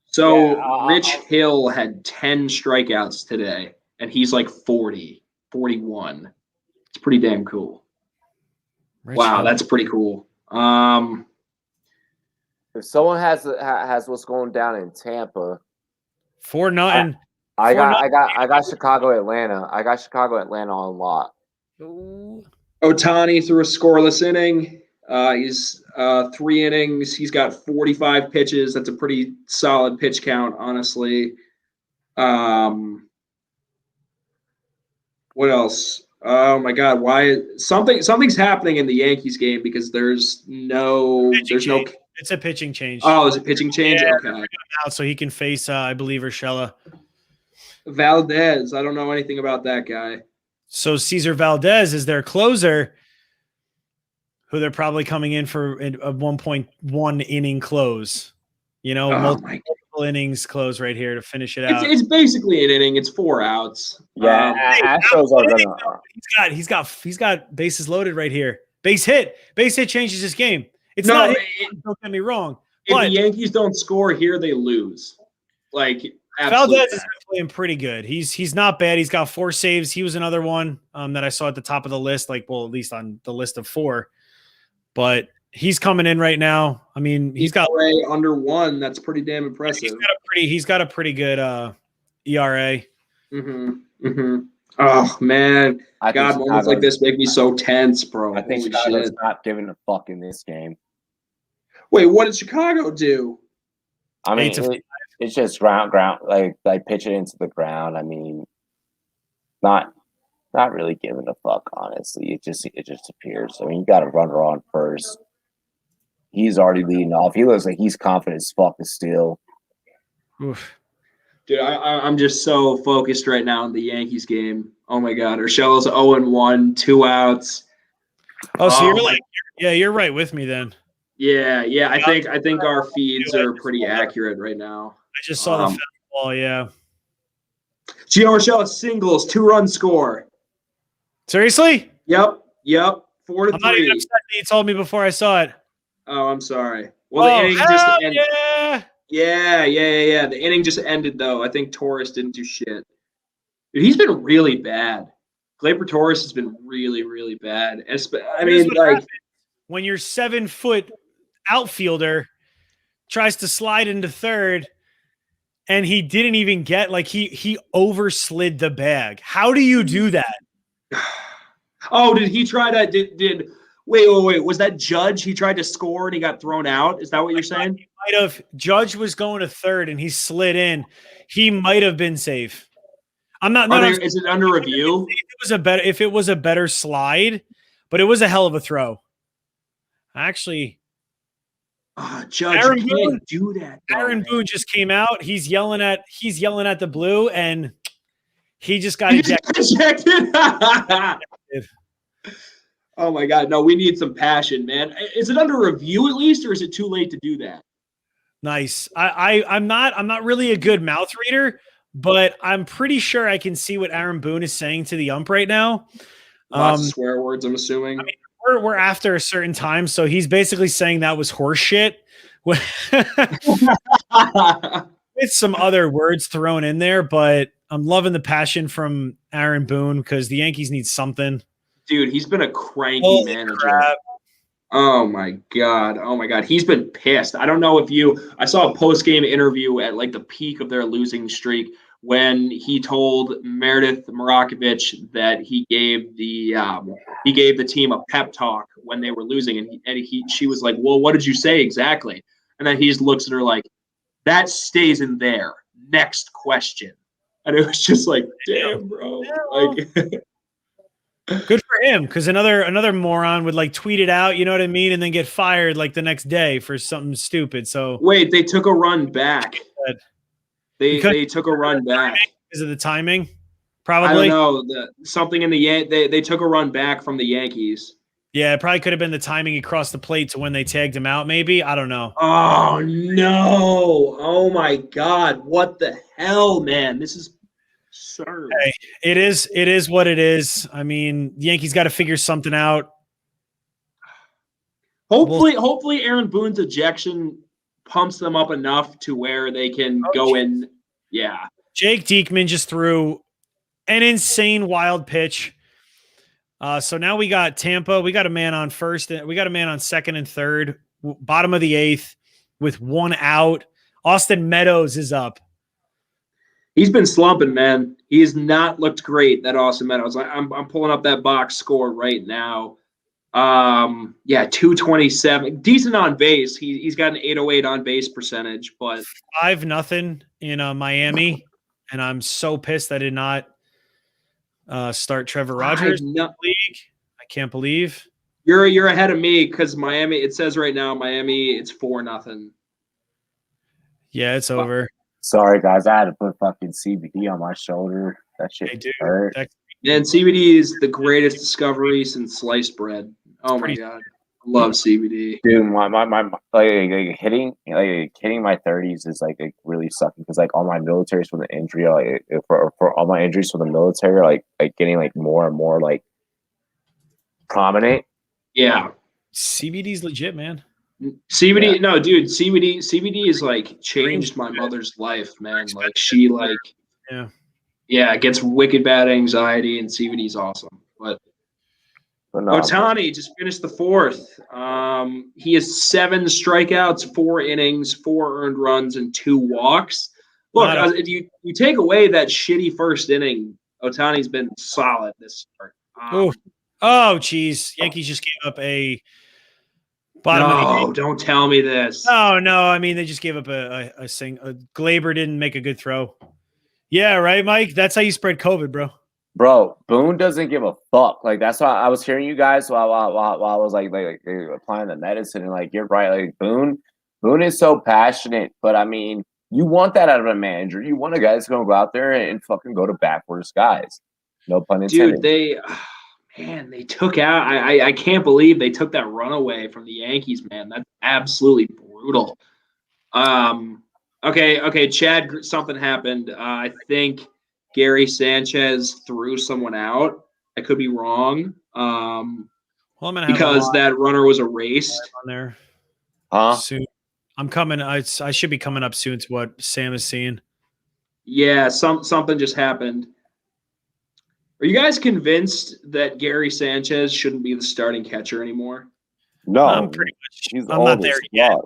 So Rich Hill had 10 strikeouts today, and he's like 41. It's pretty damn cool. Wow, that's pretty cool. If someone has what's going down in Tampa, 4-0. I got Chicago Atlanta. I got Chicago Atlanta on lot. Ohtani threw a scoreless inning. He's 3 innings. He's got 45 pitches. That's a pretty solid pitch count, honestly. What else? Oh my God! Why something's happening in the Yankees game because there's no. It's a pitching change. Oh, is it pitching change? Yeah, okay. Out so he can face, I believe, Urshela. Valdez. I don't know anything about that guy. So Cesar Valdez is their closer, who they're probably coming in for a 1.1 inning close. You know, multiple innings close right here to finish it out. It's basically an inning. It's 4 outs. Yeah, Astros are gonna. He's got bases loaded right here. Base hit changes this game. It's not. Don't get me wrong. If the Yankees don't score here, they lose. Like Valdez is playing pretty good. He's not bad. He's got 4 saves. He was another one that I saw at the top of the list. Like, well, at least on the list of 4. But he's coming in right now. I mean, he's got under 1. That's pretty damn impressive. He's got a pretty good ERA. Oh man, God, moments like this make me so tense, bro. I think Chicago's not giving a fuck in this game. Wait, what did Chicago do? I mean, it's just ground, like pitch it into the ground. I mean, not really giving a fuck, honestly. It just appears. I mean, you got a runner on first. He's already leading off. He looks like he's confident as fuck still. Oof. Dude, I'm just so focused right now on the Yankees game. Oh my God, Urshela's 0-1, 2 outs. Oh, so you're right with me then. Yeah. I think our feeds are pretty accurate right now. I just saw the fastball. Yeah. Gio Urshela singles, 2-run score. Seriously? Yep. 4-3. I'm not even upset that you told me before I saw it. Oh, I'm sorry. Well, the inning just ended. Yeah. Yeah. The inning just ended, though. I think Torres didn't do shit. Dude, he's been really bad. Gleyber Torres has been really, really bad. I mean, like, when your 7-foot outfielder tries to slide into third and he didn't even get he overslid the bag. How do you do that? Oh, did he try to did wait, was that Judge? He tried to score and he got thrown out. Is that what you're saying? He might have. Judge was going to third and he slid in. He might have been safe. I'm not. Is it under review? If it was a better slide, but it was a hell of a throw. Actually, Judge, Aaron you Boone, can't do that. Aaron Boone just came out. He's yelling at the blue, and he just got ejected. Oh my God! No, we need some passion, man. Is it under review at least, or is it too late to do that? Nice. I'm not really a good mouth reader, but I'm pretty sure I can see what Aaron Boone is saying to the ump right now. Lots of swear words, I'm assuming. I mean, we're after a certain time, so he's basically saying that was horse shit with some other words thrown in there. But I'm loving the passion from Aaron Boone because the Yankees need something. Dude, he's been a cranky manager. Crap. Oh my God. He's been pissed. I don't know if I saw a post-game interview at like the peak of their losing streak when he told Meredith Marakovich that he gave the team a pep talk when they were losing. And she was like, well, what did you say exactly? And then he just looks at her like, that stays in there. Next question. And it was just like, damn, bro. Like good for him, because another moron would like tweet it out, you know what I mean, and then get fired like the next day for something stupid. So wait, they took a run back. They took a run back. Is it the timing? Probably. I don't know. Something in they took a run back from the Yankees. Yeah, it probably could have been the timing across the plate to when they tagged him out. Maybe, I don't know. Oh no! Oh my God! What the hell, man? This is. Hey, it is what it is. I mean, the Yankees got to figure something out. Hopefully Aaron Boone's ejection pumps them up enough to where they can go in. Yeah. Jake Diekman just threw an insane wild pitch. So now we got Tampa. We got a man on first. We got a man on second and third, bottom of the eighth with one out. Austin Meadows is up. He's been slumping, man. He has not looked great, that Austin Meadows. I'm pulling up that box score right now. 227. Decent on base. He's got an 808 on base percentage, but 5-0 in Miami, and I'm so pissed I did not start Trevor Rogers in the league. I can't believe you're ahead of me because Miami. It says right now Miami. It's 4-0. Yeah, it's over. Sorry, guys. I had to put fucking CBD on my shoulder. That shit hurt. And CBD is the greatest discovery since sliced bread. Oh my God, I love CBD. Dude, my hitting my 30s is like really sucking because like all my militaries from the injury, for all my injuries from the military, like getting like more and more like prominent. Yeah, CBD's legit, man. CBD, yeah. No, dude, CBD is like changed my mother's life, man. Like she gets wicked bad anxiety, and CBD's awesome. But Ohtani just finished the fourth. He has 7 strikeouts, 4 innings, 4 earned runs, and 2 walks. Look, if you take away that shitty first inning, Ohtani's been solid this start. Geez, Yankees just gave up a. No, don't tell me this. Oh, no. I mean, they just gave up a Glaber didn't make a good throw. Yeah, right, Mike? That's how you spread COVID, bro. Bro, Boone doesn't give a fuck. Like, that's why I was hearing you guys while I was like applying the medicine. And, like, you're right. Like, Boone is so passionate. But, I mean, you want that out of a manager. You want a guy that's going to go out there and fucking go to backward skies. No pun intended. Dude, they took out. I can't believe they took that run away from the Yankees, man. That's absolutely brutal. Okay, Chad, something happened. I think Gary Sanchez threw someone out. I could be wrong. Because that runner was erased on there. Soon. I'm coming. I should be coming up soon to what Sam is seeing. Yeah, something just happened. Are you guys convinced that Gary Sanchez shouldn't be the starting catcher anymore? No, I'm pretty much. I'm not there yet.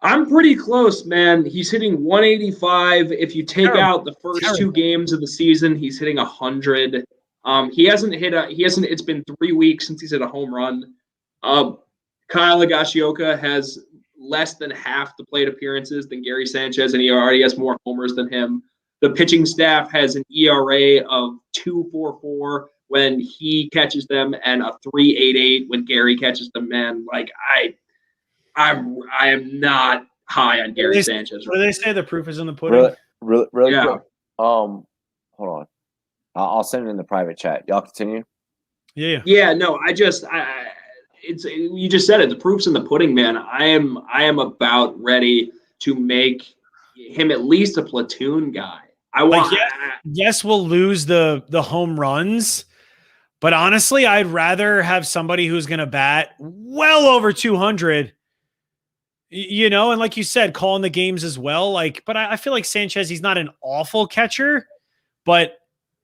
I'm pretty close, man. He's hitting 185. If you take out the first 2 games of the season, he's hitting 100. He hasn't hit it's been 3 weeks since he's hit a home run. Kyle Higashioka has less than half the plate appearances than Gary Sanchez, and he already has more homers than him. The pitching staff has an ERA of 2.44 when he catches them and a 3.88 when Gary catches them. Man, like I am not high on Gary Sanchez. What do they say? The proof is in the pudding. Really quick. Hold on. I'll send it in the private chat. Y'all continue. Yeah. No, you just said it. The proof's in the pudding, man. I am about ready to make him at least a platoon guy. Yes, we'll lose the home runs, but honestly, I'd rather have somebody who's going to bat well over 200. And like you said, calling the games as well. But I feel like Sanchez, he's not an awful catcher, but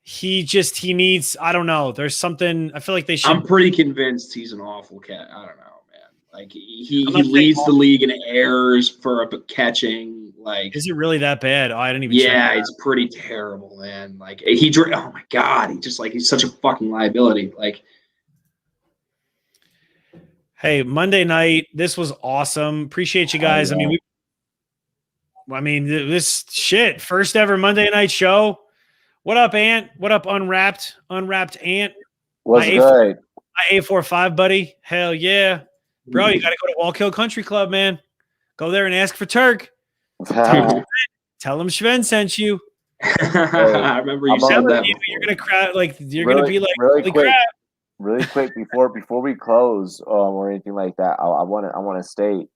he needs, I don't know. There's something, I feel like they should. I'm pretty convinced he's an awful cat. I don't know, man. Like he leads the league in errors for catching. Like, is it really that bad? I didn't even. Yeah, it's pretty terrible, man. Like oh my God, he's such a fucking liability. Like, hey, Monday night, this was awesome. Appreciate you guys. This shit, first ever Monday night show. What up, Ant? What up, Unwrapped Ant? What's good? My A45, buddy. Hell yeah. Bro, you got to go to Wallkill Country Club, man. Go there and ask for Turk. Tell him Sven sent you. I remember you said that. You're going to cry. You're going to be like, really quick. Really quick before we close or anything like that, I want to state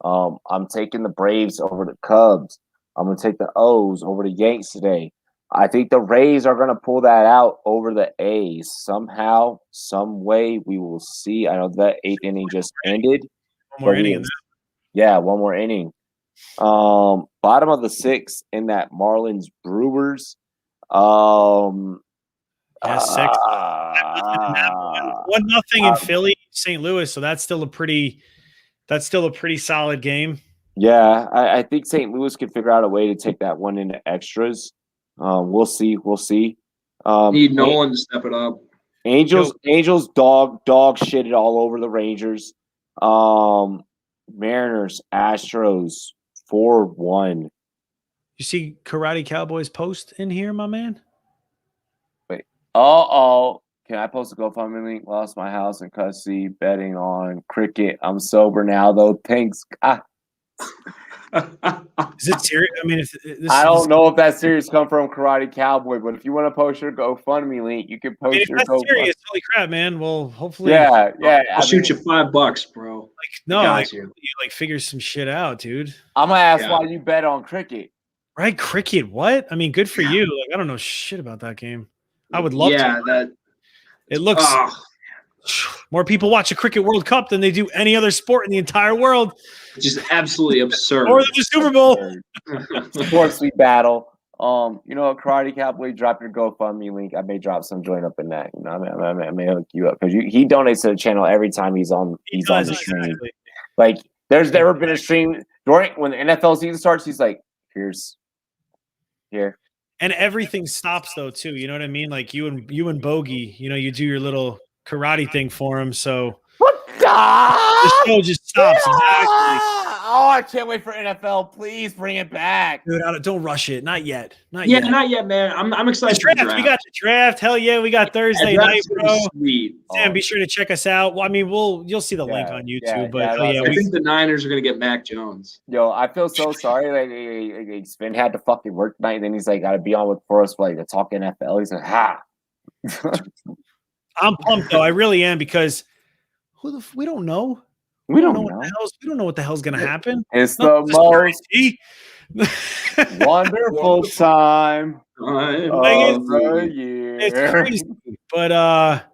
I'm taking the Braves over the Cubs. I'm going to take the O's over the Yanks today. I think the Rays are going to pull that out over the A's somehow, some way. We will see. I know that 8th inning just ended. One more inning. Yeah, one more inning. Bottom of the 6th in that Marlins Brewers. 6. 1-0 in Philly, St. Louis. So that's still a pretty solid game. Yeah, I think St. Louis could figure out a way to take that one into extras. We'll see. Need Nolan to step it up. Angels dog shitted all over the Rangers. Mariners, Astros, 4-1. You see Karate Cowboys post in here, my man? Wait. Can I post a GoFundMe link? Lost my house in custody, betting on cricket. I'm sober now, though. Thanks. Is it serious? I mean, I don't know if that serious come from Karate Cowboy, but if you want to post your GoFundMe link, you can post your GoFundMe. Serious, holy crap, man! Well, hopefully, yeah. I'll shoot you $5, bro. You figure some shit out, dude. I'm gonna ask why you bet on cricket. Right, cricket? What? I mean, good for you. I don't know shit about that game. I would love to. Yeah, it looks. More people watch a cricket World Cup than they do any other sport in the entire world. Which is absolutely absurd. More than the Super Bowl. SportsMe battle. Karate Cowboy, drop your GoFundMe link. I may drop some joint up in that. I may hook you up because he donates to the channel every time he's on the stream. Exactly. Like, there's never been a stream when the NFL season starts. He's like, here. And everything stops though too. You know what I mean? Like you and Bogey. You do your little karate thing for him. So the show just stops. Exactly. Oh, I can't wait for NFL. Please bring it back, dude. Don't rush it. Not yet. Not yet, man. I'm excited. We got the draft. Hell yeah, we got Thursday night, bro. Sweet. Sam, be sure to check us out. Well, I mean, you'll see the link on YouTube. I think the Niners are gonna get Mac Jones. Yo, I feel so sorry. Like Sven had to fucking work tonight, and then he's like, got to be on for us to talk NFL. He's like, ha. I'm pumped though. I really am because we don't know. We don't know what the hell's gonna happen. It's the most wonderful time of the year. It's crazy. But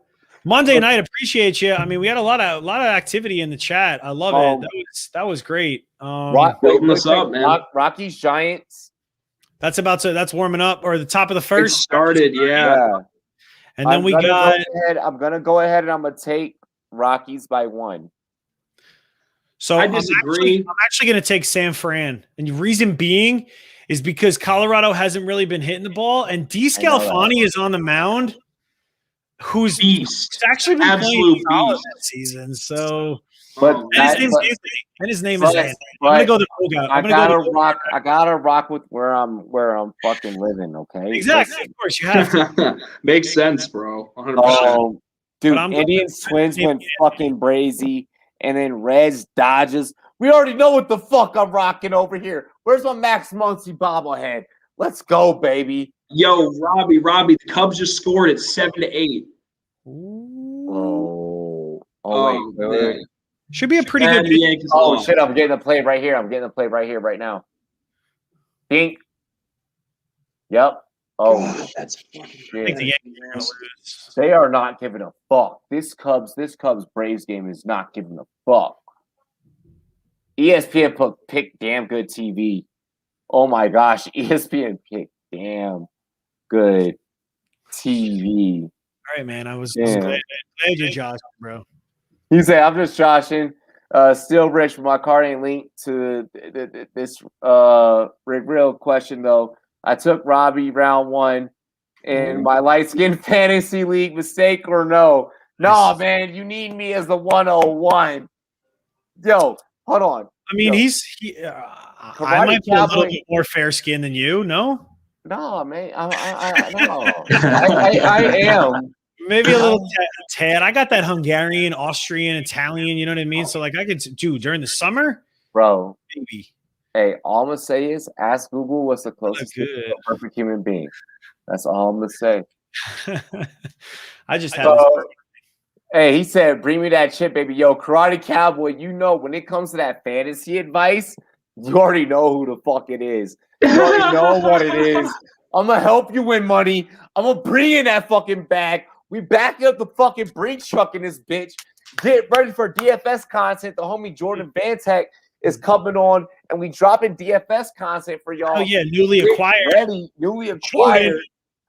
Monday night, appreciate you. I mean, we had a lot of activity in the chat. I love it. That was great. Building us up, man. Rockies Giants. That's warming up, or the top of the first. It started, yeah. And then I'm gonna go ahead and I'm gonna take Rockies by 1. So I disagree. I'm actually going to take San Fran. And the reason being is because Colorado hasn't really been hitting the ball. And D. Scalfani is on the mound, who's Beast. actually been Absolute playing solid beast. that season. So, But and his name is Anthony. but I'm going to go the rogue out. I gotta rock with where I'm fucking living. Okay. Exactly. Of course, you have to. Makes sense, bro. 100%. Dude, Indians Twins went fucking brazy, and then Reds Dodgers. We already know what the fuck I'm rocking over here. Where's my Max Muncy bobblehead? Let's go, baby. Yo, Robbie, the Cubs just scored at 7-8. Wait. Should be a pretty good. Shit! I'm getting the play right here. Right now. Dink. Yep. Oh, God, that's fucking shit. They are not giving a fuck. This Cubs Braves game is not giving a fuck. ESPN picked damn good TV. Oh my gosh, ESPN picked damn good TV. All right, man. I was glad you're joshing, bro. He said, "I'm just joshing. Still rich, but my card ain't linked to this real question though. I took Robbie round 1 in my light skin fantasy league. Mistake or no? No, man. You need me as the 101. Yo, hold on. I mean, I might be a little bit more fair skinned than you. No, man. I am. Maybe a little tad. I got that Hungarian, Austrian, Italian. You know what I mean? So like, I could do during the summer, bro. Maybe. Hey, all I'm gonna say is ask Google what's the closest to a perfect human being. That's all I'm gonna say. I just have. Hey, he said, "Bring me that chip, baby." Yo, Karate Cowboy. You know when it comes to that fantasy advice, you already know who the fuck it is. You already know what it is. I'm gonna help you win money. I'm gonna bring in that fucking bag. We back up the fucking Brinks truck in this bitch. Get ready for DFS content. The homie Jordan Van Tech is coming on, and we dropping DFS content for y'all. Oh yeah, newly acquired.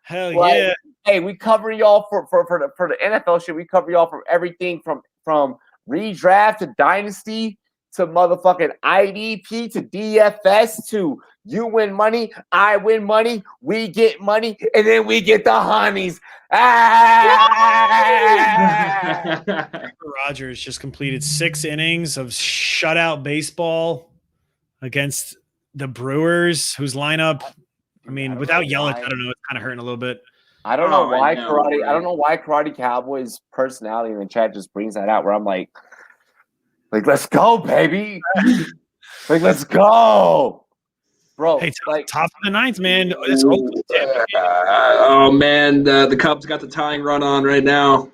Hell yeah. Hey, we cover y'all for the NFL shit. We cover y'all from everything from redraft to dynasty to motherfucking IDP to DFS to you win money, I win money, we get money, and then we get the honeys. Rogers just completed 6 innings of shutout baseball against the Brewers, whose lineup, I mean, without Yelich, I don't know, it's kind of hurting a little bit. I don't know why Karate Cowboys personality in the chat just brings that out where I'm like, let's go, baby. Let's go. Bro, hey, top of the 9th, man. It's Oakland. Oh man, the Cubs got the tying run on right now.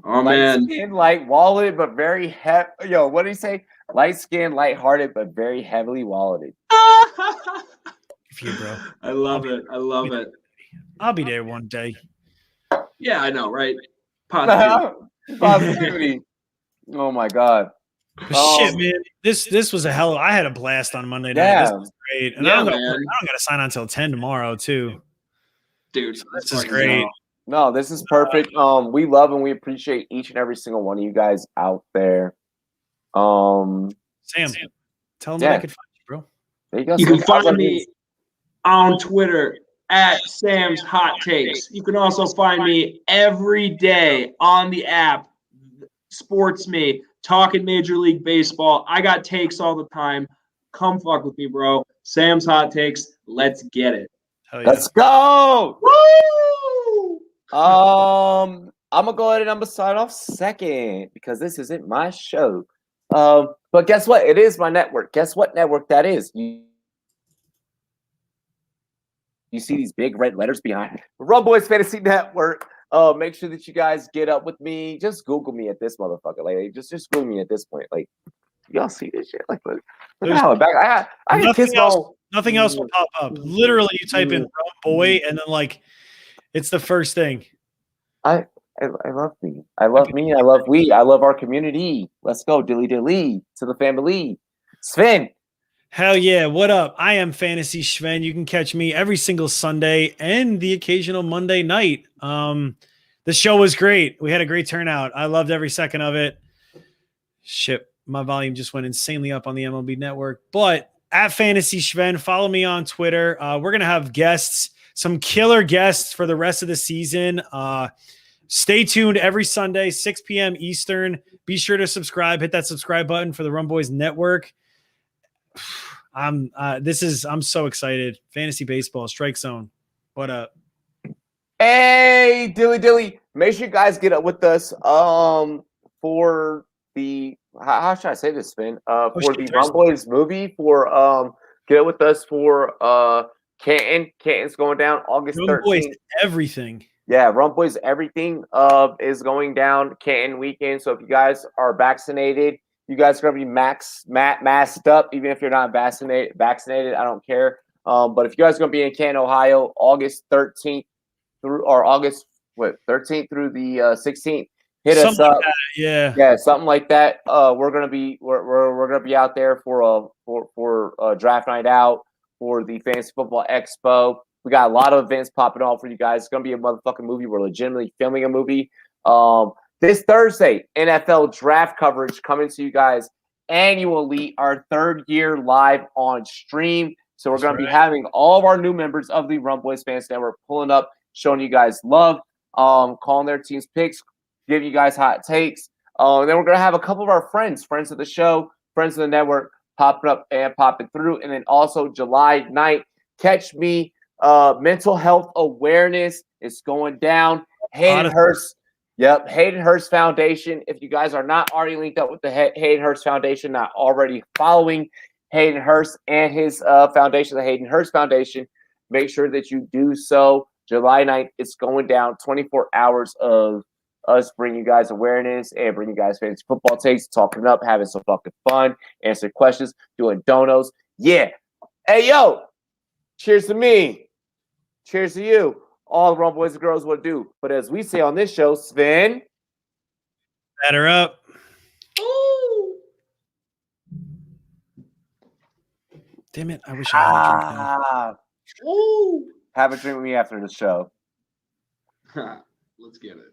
Oh man, skin, light wallet, but very heavy. Yo, what did he say? Light skin, light-hearted, but very heavily walleted. You, bro. I love it. I'll be there one day. Yeah, I know, right? Positivity. Oh my god. Shit, man. This was I had a blast on Monday night. Yeah. This was great. And I don't got to sign on until 10 tomorrow, too. Dude, this is great. No, this is perfect. We love and we appreciate each and every single one of you guys out there. Sam, tell them where I can find you, bro. There you go. You can find me on Twitter at Sam's Hot Takes. You can also find me every day on the app, SportsMe, talking Major League Baseball. I got takes all the time. Come fuck with me, bro. Sam's Hot Takes. Let's get it. Hell yeah. Let's go. Woo! I'm gonna go ahead and I'm gonna sign off second because this isn't my show. But guess what? It is my network. Guess what network that is? You see these big red letters behind it. Rumboyz Fantasy Network. Make sure that you guys get up with me. Just Google me at this motherfucker. Like, just Google me at this point. Like, y'all see this shit? Like, look at how back. I nothing else will pop up. Literally, you type in Rumboy, and then like, it's the first thing. I love me. I love me. I love we. I love our community. Let's go, dilly dilly to the family. Sven. Hell yeah. What up? I am Fantasy Sven. You can catch me every single Sunday and the occasional Monday night. The show was great. We had a great turnout. I loved every second of it. Shit. my volume just went insanely up on the MLB Network. But at Fantasy Sven, follow me on Twitter. We're gonna have guests, some killer guests for the rest of the season. Stay tuned every Sunday, 6 p.m. Eastern. Be sure to subscribe. Hit that subscribe button for the Rumboyz Network. I'm so excited. Fantasy baseball, StrikeZone. What up? Hey, Dilly. Make sure you guys get up with us for the how should I say this, Sven? For the Rumboyz movie for get up with us for Canton. Canton's going down August 13th. Everything. Yeah, Rumboyz everything is going down Canton weekend. So if you guys are vaccinated, you guys are gonna be masked up, even if you're not vaccinated. I don't care. But if you guys are gonna be in Canton, Ohio, August 13th through 13th through the 16th, hit us up. Yeah, something like that. We're gonna be out there for draft night out for the Fantasy Football Expo. We got a lot of events popping off for you guys. It's gonna be a motherfucking movie. We're legitimately filming a movie. This Thursday, NFL draft coverage coming to you guys annually, our 3rd year live on stream. So we're going to be having all of our new members of the Rumboyz Fans Network pulling up, showing you guys love, calling their team's picks, giving you guys hot takes. And then we're going to have a couple of our friends of the show, friends of the network, popping up and popping through. And then also July 9th, catch me, mental health awareness is going down. Hayden Hurst. Yep, Hayden Hurst Foundation. If you guys are not already linked up with the Hayden Hurst Foundation, not already following Hayden Hurst and his foundation, the Hayden Hurst Foundation, make sure that you do so. July 9th, it's going down. 24 hours of us bringing you guys awareness and bringing you guys fantasy football takes, talking up, having some fucking fun, answering questions, doing donos. Yeah. Hey, yo, cheers to me. Cheers to you. All the Rumboyz and girls will do. But as we say on this show, Sven. Batter up. Ooh. Damn it. I wish I had a drink. Ooh. Have a drink with me after the show. Let's get it.